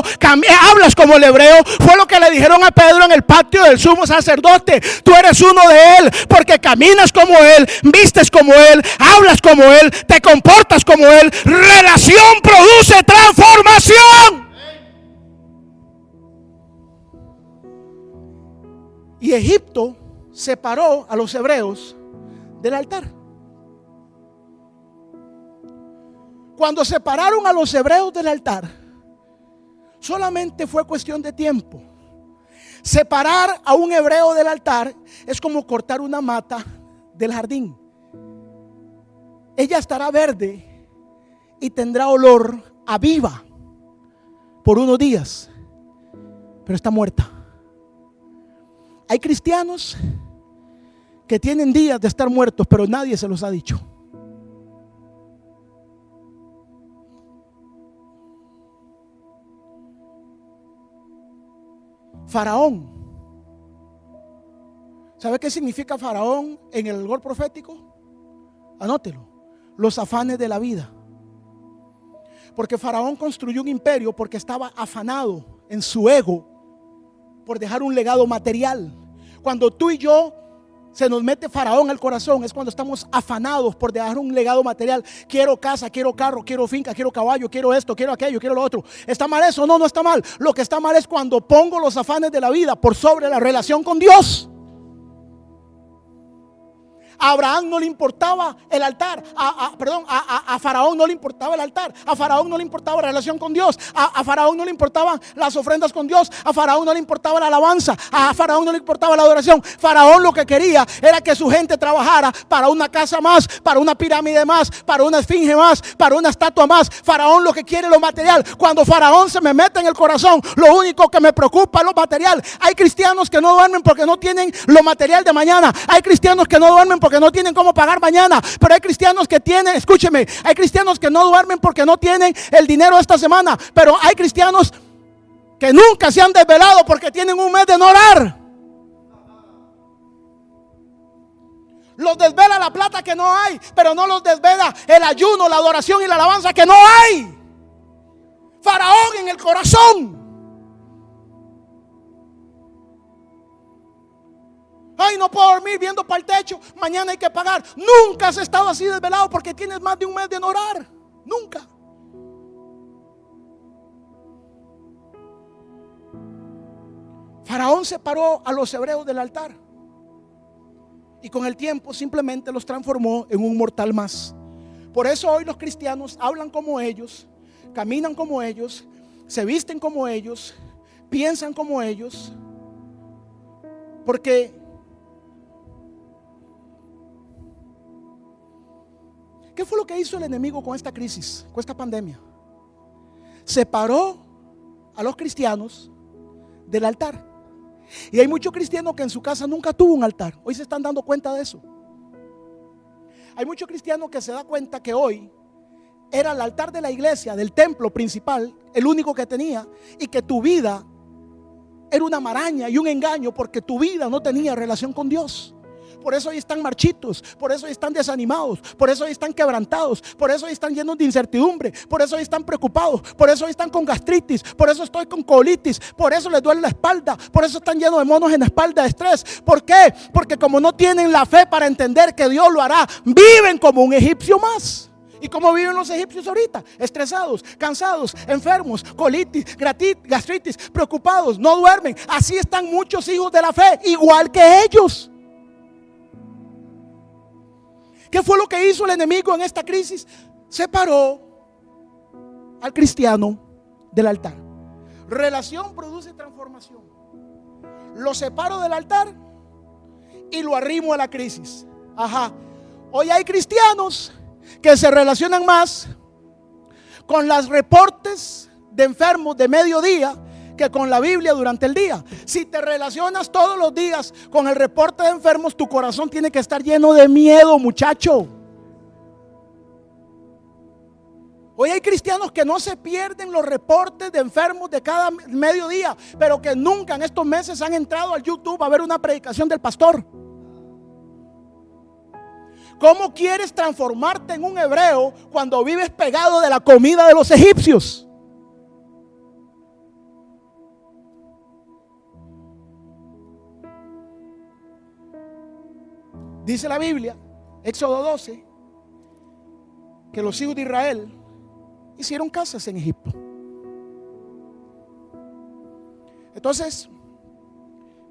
hablas como el hebreo. Fue lo que le dijeron a Pedro en el patio del sumo sacerdote: tú eres uno de él, porque caminas como él, vistes como él, hablas como él, te comportas como él. Relación produce transformación. Y Egipto separó a los hebreos del altar. Cuando separaron a los hebreos del altar, solamente fue cuestión de tiempo. Separar a un hebreo del altar es como cortar una mata del jardín. Ella estará verde y tendrá olor a viva por unos días, pero está muerta. Hay cristianos que tienen días de estar muertos, pero nadie se los ha dicho. Faraón. ¿Sabe qué significa Faraón en el olor profético? Anótelo: los afanes de la vida. Porque Faraón construyó un imperio porque estaba afanado en su ego por dejar un legado material. Cuando tú y yo se nos mete Faraón al corazón, es cuando estamos afanados por dejar un legado material. Quiero casa, quiero carro, quiero finca, quiero caballo, quiero esto, quiero aquello, quiero lo otro. ¿Está mal eso? No, no está mal. Lo que está mal es cuando pongo los afanes de la vida por sobre la relación con Dios. A Abraham no le importaba el altar, a Faraón no le importaba el altar, a Faraón no le importaba la relación con Dios, a Faraón no le importaban las ofrendas con Dios, a Faraón no le importaba la alabanza, a Faraón no le importaba la adoración. Faraón lo que quería era que su gente trabajara para una casa más, para una pirámide más, para una esfinge más, para una estatua más. Faraón lo que quiere es lo material. Cuando Faraón se me mete en el corazón, lo único que me preocupa es lo material. Hay cristianos que no duermen porque no tienen lo material de mañana. Hay cristianos que no duermen porque no tienen cómo pagar mañana. Pero hay cristianos que tienen, escúcheme, hay cristianos que no duermen porque no tienen el dinero esta semana. Pero hay cristianos que nunca se han desvelado porque tienen un mes de no orar. Los desvela la plata que no hay, pero no los desvela el ayuno, la adoración y la alabanza que no hay. Faraón en el corazón. Ay, no puedo dormir viendo para el techo, mañana hay que pagar. Nunca has estado así desvelado porque tienes más de un mes de no orar. Nunca. Faraón separó a los hebreos del altar y con el tiempo simplemente los transformó en un mortal más. Por eso hoy los cristianos hablan como ellos, caminan como ellos, se visten como ellos, piensan como ellos, porque ¿qué fue lo que hizo el enemigo con esta crisis, con esta pandemia? Separó a los cristianos del altar. Y hay muchos cristianos que en su casa nunca tuvo un altar. Hoy se están dando cuenta de eso. Hay muchos cristianos que se dan cuenta que hoy era el altar de la iglesia, del templo principal, el único que tenía, y que tu vida era una maraña y un engaño porque tu vida no tenía relación con Dios. Por eso hoy están marchitos, por eso hoy están desanimados, por eso hoy están quebrantados, por eso hoy están llenos de incertidumbre, por eso hoy están preocupados, por eso hoy están con gastritis, por eso estoy con colitis, por eso les duele la espalda, por eso están llenos de monos en la espalda, de estrés. ¿Por qué? Porque como no tienen la fe para entender que Dios lo hará, viven como un egipcio más. ¿Y cómo viven los egipcios ahorita? Estresados, cansados, enfermos, colitis, gastritis, preocupados, no duermen. Así están muchos hijos de la fe, igual que ellos. ¿Qué fue lo que hizo el enemigo en esta crisis? Separó al cristiano del altar. Relación produce transformación. Lo separo del altar y lo arrimo a la crisis. Ajá. Hoy hay cristianos que se relacionan más con los reportes de enfermos de mediodía que con la Biblia durante el día. Si te relacionas todos los días con el reporte de enfermos, tu corazón tiene que estar lleno de miedo, muchacho. Hoy hay cristianos que no se pierden los reportes de enfermos de cada mediodía, pero que nunca en estos meses han entrado al YouTube a ver una predicación del pastor. ¿Cómo quieres transformarte en un hebreo cuando vives pegado de la comida de los egipcios? Dice la Biblia, Éxodo 12, que los hijos de Israel hicieron casas en Egipto. Entonces,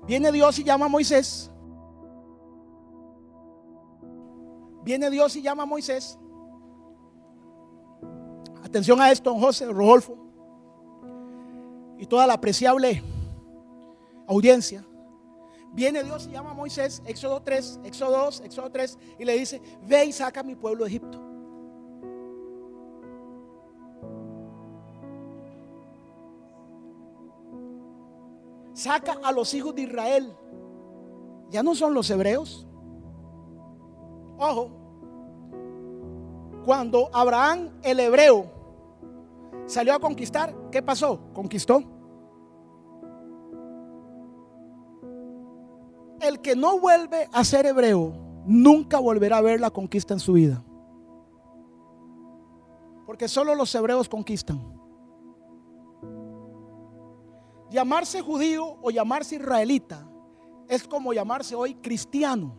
viene Dios y llama a Moisés. Viene Dios y llama a Moisés. Atención a esto, don José, Rodolfo y toda la apreciable audiencia. Viene Dios y llama a Moisés, Éxodo 3, Éxodo 2, Éxodo 3, y le dice: ve y saca a mi pueblo de Egipto. Saca a los hijos de Israel. Ya no son los hebreos. Ojo, cuando Abraham, el hebreo, salió a conquistar, ¿qué pasó? Conquistó. El que no vuelve a ser hebreo nunca volverá a ver la conquista en su vida, porque solo los hebreos conquistan. Llamarse judío o llamarse israelita es como llamarse hoy cristiano.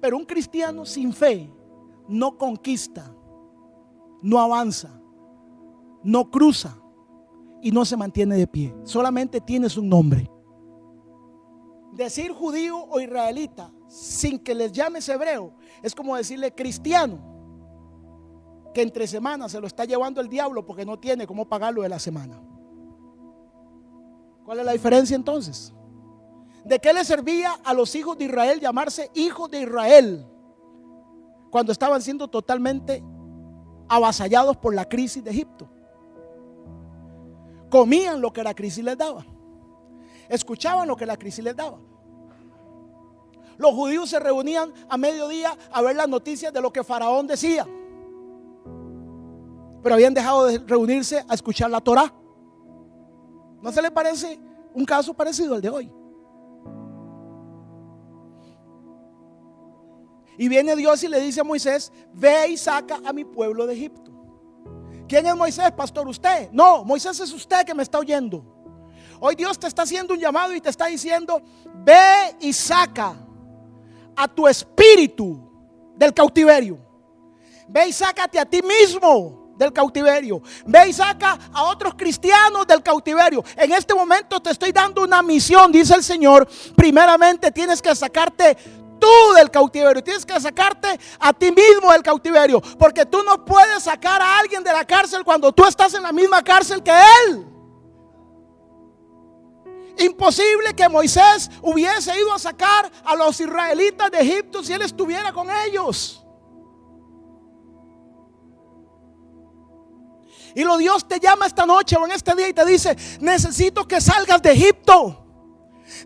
Pero un cristiano sin fe no conquista, no avanza, no cruza y no se mantiene de pie. Solamente tienes un nombre. Decir judío o israelita sin que les llames hebreo, es como decirle cristiano, que entre semanas se lo está llevando el diablo porque no tiene cómo pagarlo de la semana. ¿Cuál es la diferencia entonces? ¿De qué le servía a los hijos de Israel llamarse hijos de Israel cuando estaban siendo totalmente avasallados por la crisis de Egipto? Comían lo que la crisis les daba, escuchaban lo que la crisis les daba. Los judíos se reunían a mediodía a ver las noticias de lo que Faraón decía, pero habían dejado de reunirse a escuchar la Torá. ¿No se le parece un caso parecido al de hoy? Y viene Dios y le dice a Moisés: ve y saca a mi pueblo de Egipto. ¿Quién es Moisés, pastor? ¿Usted? No, Moisés es usted que me está oyendo. Hoy Dios te está haciendo un llamado y te está diciendo: ve y saca a tu espíritu del cautiverio. Ve y sácate a ti mismo del cautiverio. Ve y saca a otros cristianos del cautiverio. En este momento te estoy dando una misión, dice el Señor. Primeramente tienes que sacarte tú del cautiverio, tienes que sacarte a ti mismo del cautiverio, porque tú no puedes sacar a alguien de la cárcel cuando tú estás en la misma cárcel que él. Imposible que Moisés hubiese ido a sacar a los israelitas de Egipto si él estuviera con ellos. Y lo Dios te llama esta noche o en este día y te dice: necesito que salgas de Egipto.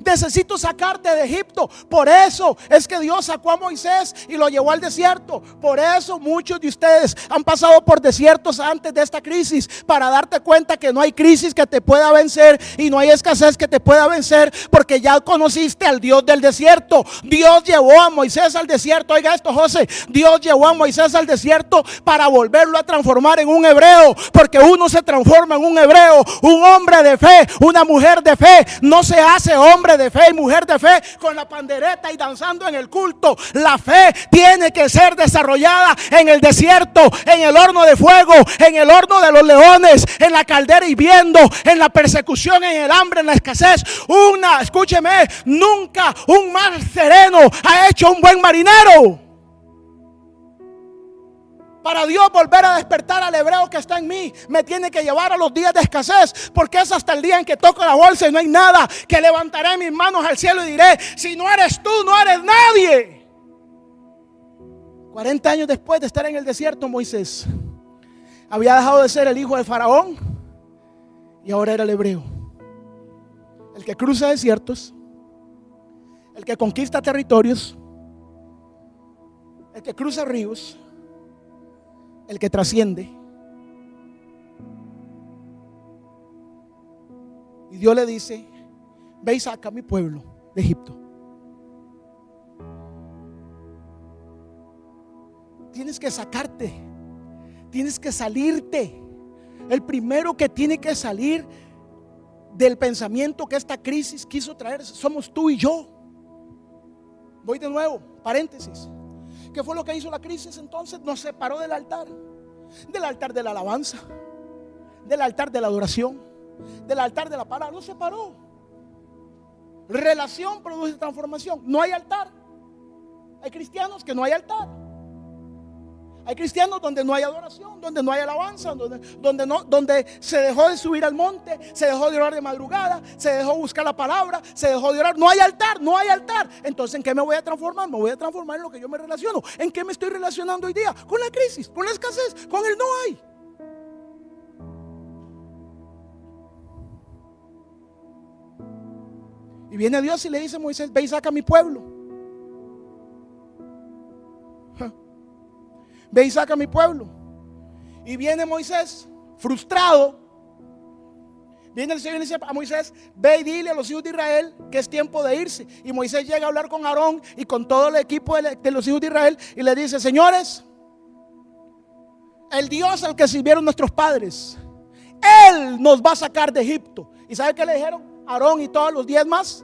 Necesito sacarte de Egipto. Por eso es que Dios sacó a Moisés y lo llevó al desierto. Por eso muchos de ustedes han pasado por desiertos antes de esta crisis, para darte cuenta que no hay crisis que te pueda vencer y no hay escasez que te pueda vencer, porque ya conociste al Dios del desierto. Dios llevó a Moisés al desierto. Oiga esto, José: Dios llevó a Moisés al desierto para volverlo a transformar en un hebreo, porque uno se transforma en un hebreo, un hombre de fe, una mujer de fe. No se hace hombre de fe y mujer de fe con la pandereta y danzando en el culto. La fe tiene que ser desarrollada en el desierto, en el horno de fuego, en el horno de los leones, en la caldera hirviendo, en la persecución, en el hambre, en la escasez. Escúcheme, nunca un mar sereno ha hecho un buen marinero. Para Dios volver a despertar al hebreo que está en mí, me tiene que llevar a los días de escasez, porque es hasta el día en que toco la bolsa y no hay nada, que levantaré mis manos al cielo y diré: si no eres tú, no eres nadie. 40 años después de estar en el desierto, Moisés había dejado de ser el hijo de Faraón y ahora era el hebreo, el que cruza desiertos, el que conquista territorios, el que cruza ríos, el que trasciende. Y Dios le dice: ve y saca a mi pueblo de Egipto. Tienes que sacarte, tienes que salirte. El primero que tiene que salir del pensamiento que esta crisis quiso traer somos tú y yo. Voy de nuevo, paréntesis. ¿Qué fue lo que hizo la crisis entonces? Nos separó del altar de la alabanza, del altar de la adoración, del altar de la palabra. Nos separó. Relación produce transformación. No hay altar. Hay cristianos que no hay altar. Hay cristianos donde no hay adoración, donde no hay alabanza, donde se dejó de subir al monte, se dejó de orar de madrugada, se dejó de buscar la palabra, se dejó de orar. No hay altar, no hay altar. Entonces, ¿en qué me voy a transformar? Me voy a transformar en lo que yo me relaciono. ¿En qué me estoy relacionando hoy día? Con la crisis, con la escasez, con el no hay. Y viene Dios y le dice a Moisés: ve y saca a mi pueblo. Ve y saca a mi pueblo. Y viene Moisés frustrado. Viene el Señor y le dice a Moisés: ve y dile a los hijos de Israel que es tiempo de irse. Y Moisés llega a hablar con Aarón y con todo el equipo de los hijos de Israel y le dice: señores, el Dios al que sirvieron nuestros padres, Él nos va a sacar de Egipto. ¿Y sabe qué le dijeron Aarón y todos los 10 más?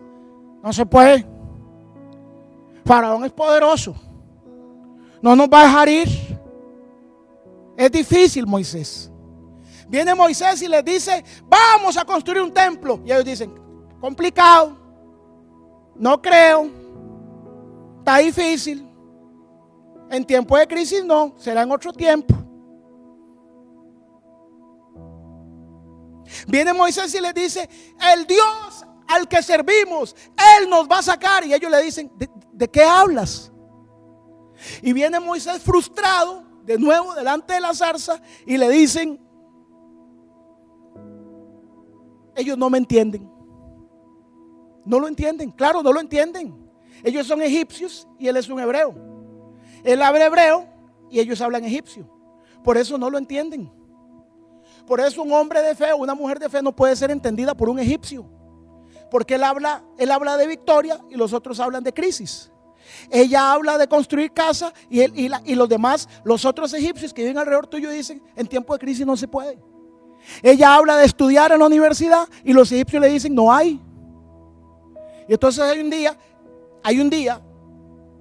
No se puede. Faraón es poderoso, no nos va a dejar ir. Es difícil, Moisés. Viene Moisés y les dice: vamos a construir un templo. Y ellos dicen: complicado, no creo, está difícil. En tiempo de crisis no, será en otro tiempo. Viene Moisés y les dice: el Dios al que servimos, Él nos va a sacar. Y ellos le dicen: ¿de qué hablas? Y viene Moisés frustrado de nuevo delante de la zarza y le dicen: ellos no me entienden. No lo entienden, claro, no lo entienden. Ellos son egipcios y él es un hebreo. Él habla hebreo y ellos hablan egipcio. Por eso no lo entienden. Por eso un hombre de fe o una mujer de fe no puede ser entendida por un egipcio. Porque él habla de victoria y los otros hablan de crisis. Ella habla de construir casa y los demás, los otros egipcios que viven alrededor tuyo, dicen: en tiempo de crisis no se puede. Ella habla de estudiar en la universidad y los egipcios le dicen: no hay. Y entonces hay un día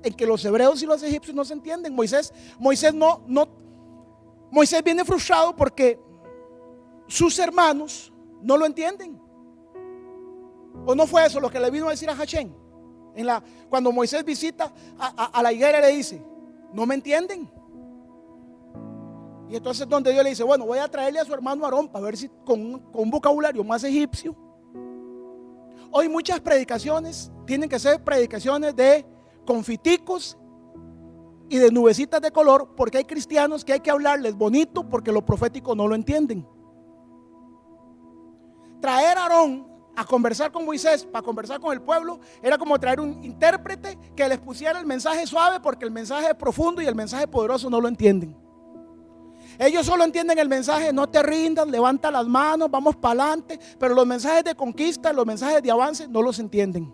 en que los hebreos y los egipcios no se entienden. Moisés viene frustrado porque sus hermanos no lo entienden. ¿O no fue eso lo que le vino a decir a Hachén? Cuando Moisés visita a la higuera, le dice: no me entienden. Y entonces donde Dios le dice: bueno, voy a traerle a su hermano Aarón para ver si con un vocabulario más egipcio. Hoy muchas predicaciones tienen que ser predicaciones de confiticos y de nubecitas de color, porque hay cristianos que hay que hablarles bonito porque lo profético no lo entienden. Traer a Aarón a conversar con Moisés, para conversar con el pueblo, era como traer un intérprete que les pusiera el mensaje suave, porque el mensaje profundo y el mensaje poderoso no lo entienden. Ellos solo entienden el mensaje: no te rindas, levanta las manos, vamos para adelante. Pero los mensajes de conquista, los mensajes de avance, no los entienden.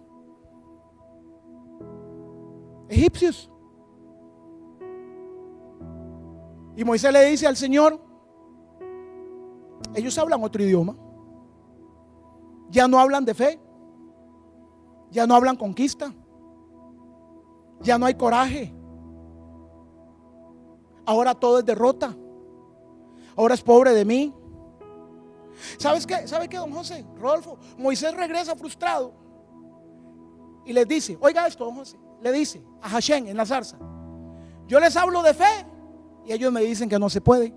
Egipcios. Y Moisés le dice al Señor: ellos hablan otro idioma. Ya no hablan de fe. Ya no hablan conquista. Ya no hay coraje. Ahora todo es derrota. Ahora es pobre de mí. ¿Sabes qué? ¿Sabe qué, don José? Rodolfo, Moisés regresa frustrado y les dice: oiga esto, don José. Le dice a Hachén en la zarza: yo les hablo de fe y ellos me dicen que no se puede.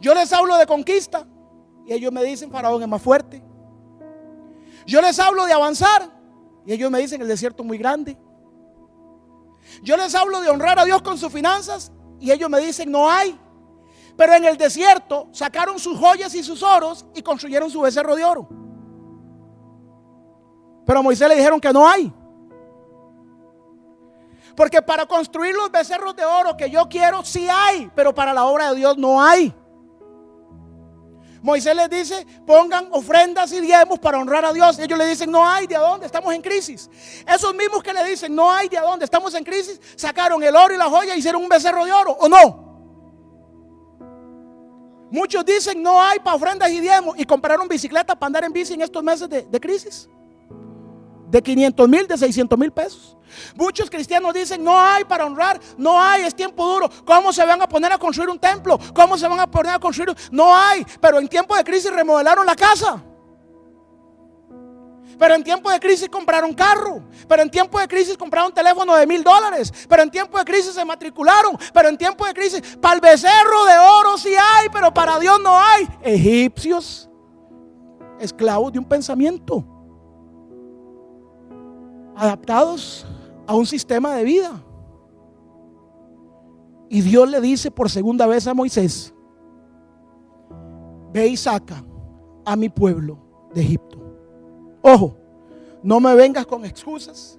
Yo les hablo de conquista y ellos me dicen: Faraón es más fuerte. Yo les hablo de avanzar y ellos me dicen: el desierto es muy grande. Yo les hablo de honrar a Dios con sus finanzas y ellos me dicen: no hay. Pero en el desierto sacaron sus joyas y sus oros y construyeron su becerro de oro. Pero a Moisés le dijeron que no hay. Porque para construir los becerros de oro que yo quiero, sí hay, pero para la obra de Dios no hay. Moisés les dice: pongan ofrendas y diezmos para honrar a Dios. Ellos le dicen: no hay. ¿De dónde? Estamos en crisis. Esos mismos que le dicen: no hay, ¿de dónde? Estamos en crisis. Sacaron el oro y la joya y hicieron un becerro de oro, ¿o no? Muchos dicen: no hay para ofrendas y diezmos, y compraron bicicletas para andar en bici en estos meses de crisis. De 500,000, de 600,000 pesos. Muchos cristianos dicen: no hay para honrar, no hay, es tiempo duro. ¿Cómo se van a poner a construir un templo? ¿Cómo se van a poner a construir? No hay. Pero en tiempo de crisis remodelaron la casa. Pero en tiempo de crisis compraron carro. Pero en tiempo de crisis compraron teléfono de $1,000. Pero en tiempo de crisis se matricularon. Pero en tiempo de crisis, para el becerro de oro sí hay, pero para Dios no hay. Egipcios, esclavos de un pensamiento, adaptados a un sistema de vida. Y Dios le dice por segunda vez a Moisés: ve y saca a mi pueblo de Egipto. Ojo, no me vengas con excusas,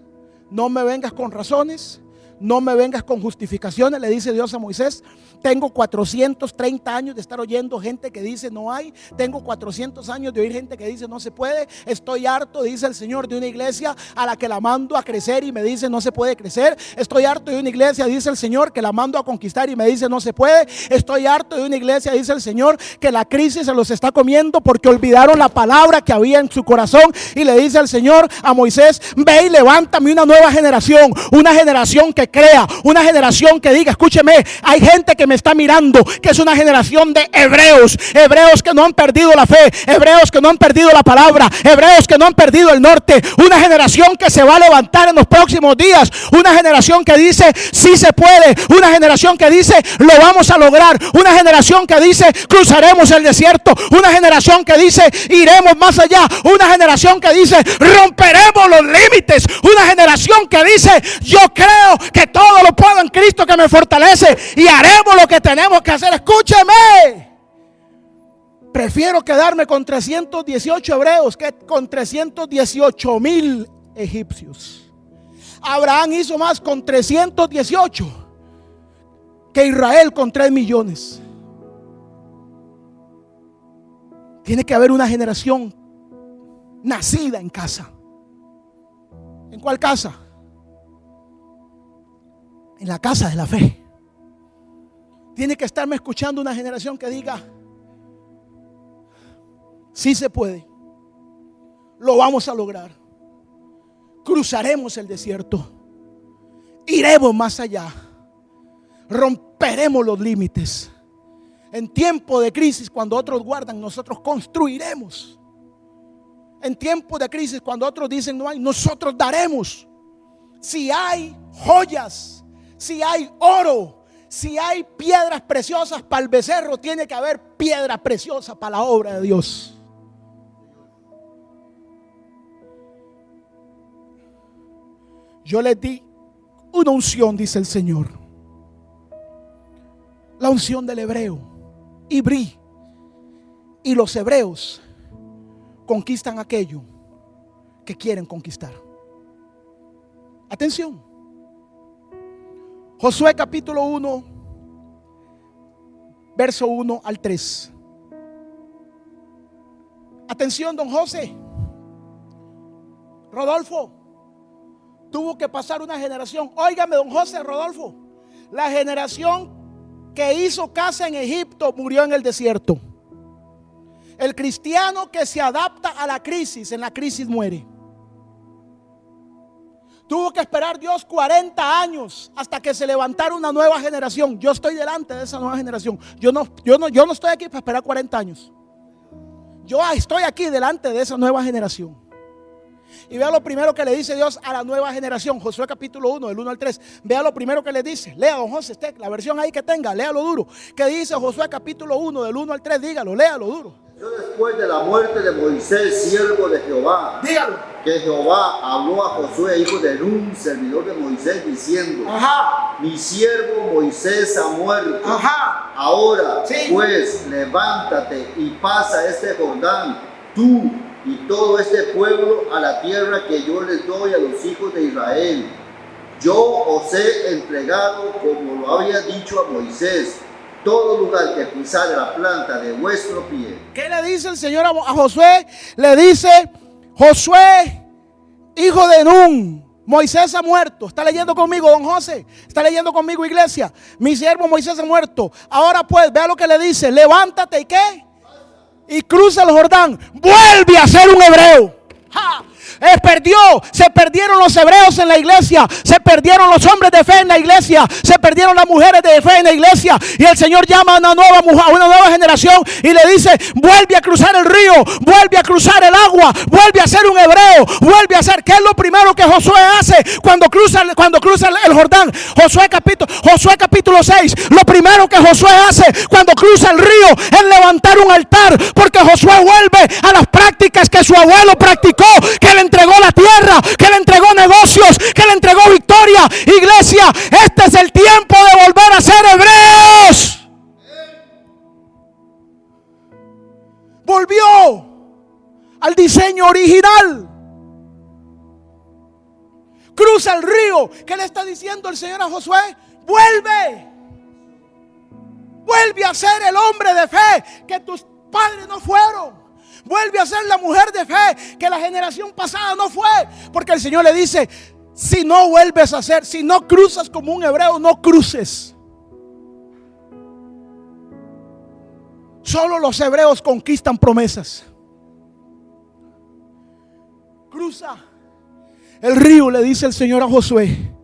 no me vengas con razones, no me vengas con justificaciones, le dice Dios a Moisés. Tengo 430 años de estar oyendo gente que dice no hay. Tengo 400 años de oír gente que dice no se puede. Estoy harto, dice el Señor, de una iglesia a la que la mando a crecer y me dice no se puede crecer. Estoy harto de una iglesia, dice el Señor, que la mando a conquistar y me dice no se puede. Estoy harto de una iglesia, dice el Señor, que la crisis se los está comiendo porque olvidaron la palabra que había en su corazón. Y le dice el Señor a Moisés: ve y levántame una nueva generación, una generación que que crea, una generación que diga, escúcheme, hay gente que me está mirando, que es una generación de hebreos, hebreos que no han perdido la fe, hebreos que no han perdido la palabra, hebreos que no han perdido el norte, una generación que se va a levantar en los próximos días, una generación que dice, sí se puede, una generación que dice, lo vamos a lograr, una generación que dice, cruzaremos el desierto, una generación que dice, iremos más allá, una generación que dice, romperemos los límites, una generación que dice, yo creo que todo lo puedo en Cristo que me fortalece y haremos lo que tenemos que hacer. Escúcheme, prefiero quedarme con 318 hebreos que con 318,000 egipcios. Abraham hizo más con 318 que Israel con 3 millones. Tiene que haber una generación nacida en casa. ¿En cuál casa? En la casa de la fe. Tiene que estarme escuchando una generación que diga, sí se puede, lo vamos a lograr, cruzaremos el desierto, iremos más allá, romperemos los límites. En tiempo de crisis, cuando otros guardan, nosotros construiremos. En tiempo de crisis, cuando otros dicen no hay, nosotros daremos. Si hay joyas, si hay oro, si hay piedras preciosas para el becerro, tiene que haber piedras preciosas para la obra de Dios. Yo les di una unción, dice el Señor. La unción del hebreo, Ibrí. Y los hebreos conquistan aquello que quieren conquistar. Atención. Josué capítulo 1, verso 1 al 3. Atención, don José. Rodolfo, tuvo que pasar una generación. Óigame, don José, Rodolfo, la generación que hizo casa en Egipto murió en el desierto. El cristiano que se adapta a la crisis, en la crisis muere. Tuvo que esperar Dios 40 años hasta que se levantara una nueva generación. Yo estoy delante de esa nueva generación. Yo no estoy aquí para esperar 40 años. Yo estoy aquí delante de esa nueva generación. Y vea lo primero que le dice Dios a la nueva generación. Josué capítulo 1, del 1 al 3. Vea lo primero que le dice. Lea, don José, la versión ahí que tenga, léalo duro. ¿Qué dice Josué capítulo 1, del 1 al 3? Dígalo, léalo duro. Después de la muerte de Moisés, siervo de Jehová, Dígalo. que Jehová habló a Josué, hijo de Nun, servidor de Moisés, diciendo: Ajá. Mi siervo Moisés ha muerto. Ajá. Ahora, Sí. pues, levántate y pasa este Jordán, tú y todo este pueblo, a la tierra que yo les doy a los hijos de Israel. Yo os he entregado, como lo había dicho a Moisés, todo lugar que pisare la planta de vuestro pie. ¿Qué le dice el Señor a Josué? Le dice: Josué, hijo de Nun, Moisés ha muerto. ¿Está leyendo conmigo, don José? ¿Está leyendo conmigo, iglesia? Mi siervo Moisés ha muerto. Ahora pues, vea lo que le dice: levántate y ¿qué? Y cruza el Jordán. Vuelve a ser un hebreo. ¡Ja! Se perdieron los hebreos en la iglesia, se perdieron los hombres de fe en la iglesia, se perdieron las mujeres de fe en la iglesia. Y el Señor llama a una nueva generación y le dice: vuelve a cruzar el río, vuelve a cruzar el agua, vuelve a ser un hebreo, vuelve a ser. ¿Qué es lo primero que Josué hace cuando cruza el Jordán? Josué capítulo 6. Lo primero que Josué hace cuando cruza el río es levantar un altar, porque Josué vuelve a las prácticas que su abuelo practicó, que le entregó la tierra, que le entregó negocios, que le entregó victoria. Iglesia, este es el tiempo de volver a ser hebreos. Volvió al diseño original. Cruza el río. ¿Qué le está diciendo el Señor a Josué? Vuelve a ser el hombre de fe que tus padres no fueron. Vuelve a ser la mujer de fe que la generación pasada no fue. Porque el Señor le dice: si no vuelves a ser, si no cruzas como un hebreo, no cruces. Solo los hebreos conquistan promesas. Cruza el río, le dice el Señor a Josué.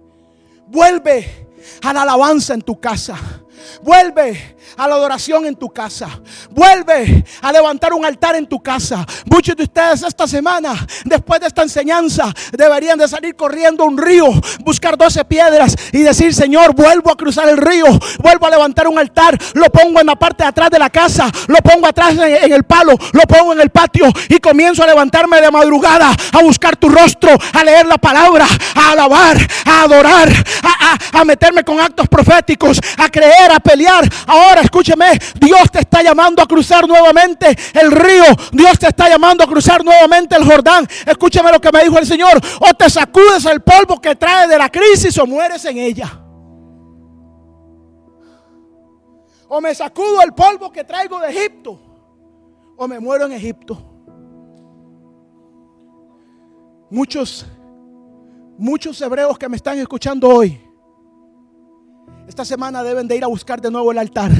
Vuelve a la alabanza en tu casa. Vuelve a la adoración en tu casa. Vuelve a levantar un altar en tu casa. Muchos de ustedes esta semana, después de esta enseñanza, deberían de salir corriendo a un río, buscar 12 piedras y decir: Señor, vuelvo a cruzar el río, vuelvo a levantar un altar, lo pongo en la parte de atrás de la casa, lo pongo atrás en el palo, lo pongo en el patio y comienzo a levantarme de madrugada a buscar tu rostro, a leer la palabra, a alabar, a adorar, a meterme con actos proféticos, a creer, a pelear. Ahora escúcheme, Dios te está llamando a cruzar nuevamente el río. Dios te está llamando a cruzar nuevamente el Jordán. Escúchame lo que me dijo el Señor: o te sacudes el polvo que trae de la crisis o mueres en ella. O me sacudo el polvo que traigo de Egipto o me muero en Egipto. Muchos hebreos que me están escuchando hoy, esta semana deben de ir a buscar de nuevo el altar,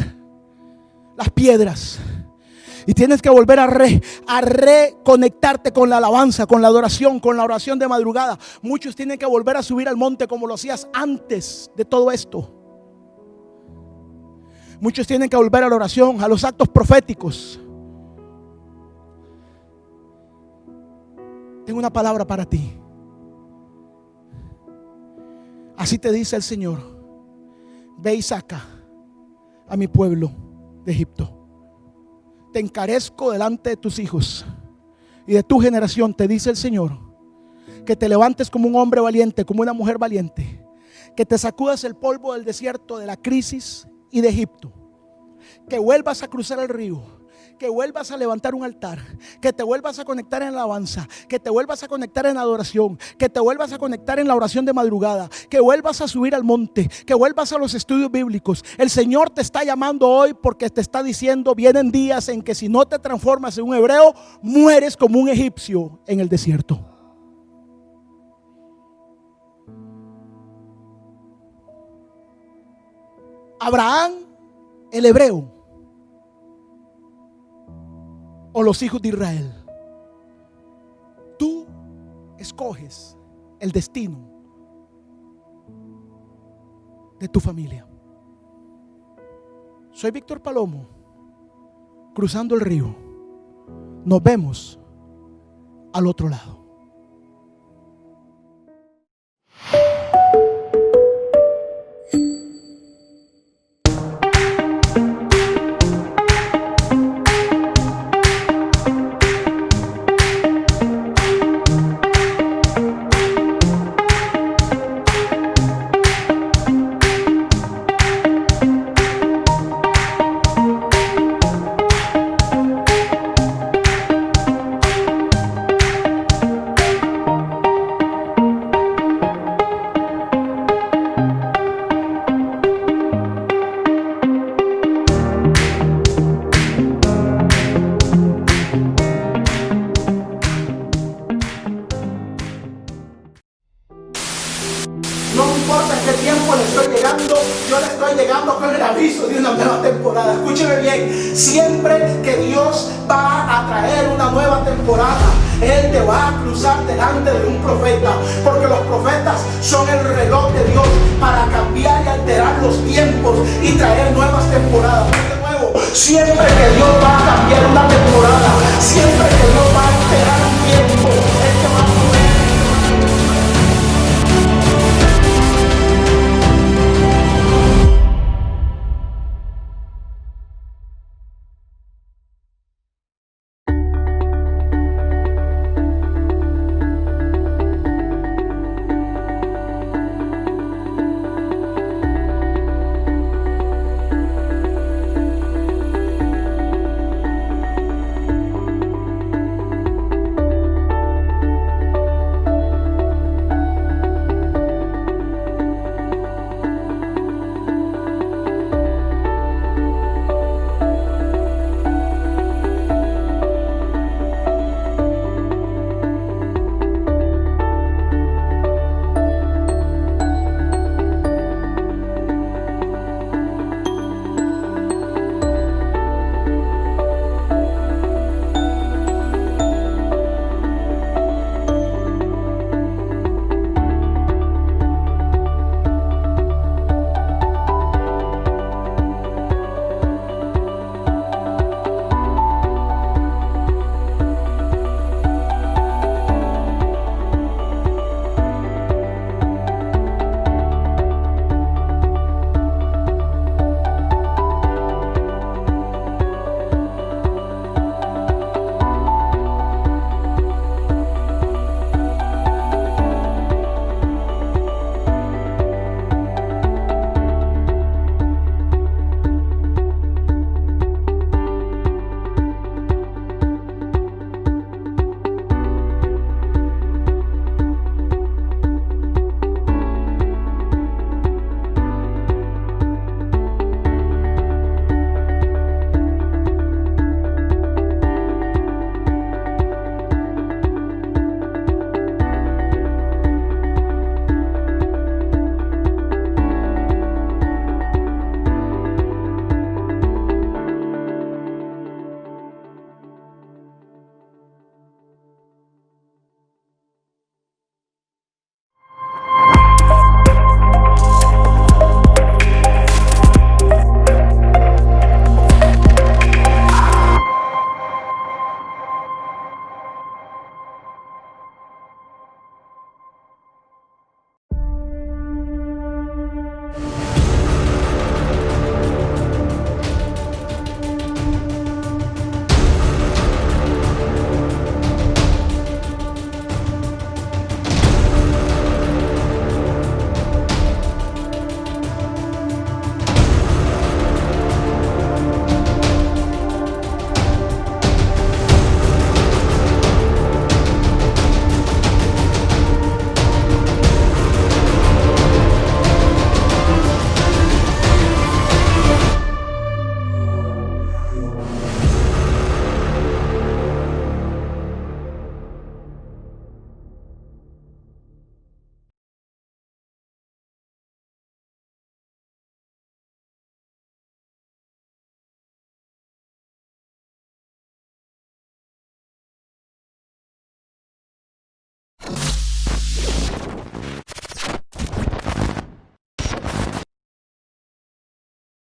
las piedras. Y tienes que volver a reconectarte con la alabanza, con la adoración, con la oración de madrugada. Muchos tienen que volver a subir al monte como lo hacías antes de todo esto. Muchos tienen que volver a la oración, a los actos proféticos. Tengo una palabra para ti. Así te dice el Señor: ve y saca a mi pueblo de Egipto. Te encarezco delante de tus hijos y de tu generación, te dice el Señor, que te levantes como un hombre valiente, como una mujer valiente, que te sacudas el polvo del desierto, de la crisis y de Egipto, que vuelvas a cruzar el río, que vuelvas a levantar un altar, que te vuelvas a conectar en la alabanza, que te vuelvas a conectar en la adoración, que te vuelvas a conectar en la oración de madrugada, que vuelvas a subir al monte, que vuelvas a los estudios bíblicos. El Señor te está llamando hoy porque te está diciendo: vienen días en que si no te transformas en un hebreo, mueres como un egipcio en el desierto. Abraham, el hebreo, o los hijos de Israel. Tú escoges el destino de tu familia. Soy Víctor Palomo, cruzando el río. Nos vemos al otro lado. No importa en qué tiempo le estoy llegando, yo le estoy llegando con el aviso de una nueva temporada. Escúcheme bien, siempre que Dios va a traer una nueva temporada, Él te va a cruzar delante de un profeta, porque los profetas son el reloj de Dios para cambiar y alterar los tiempos y traer nuevas temporadas. Siempre que Dios va a cambiar una temporada,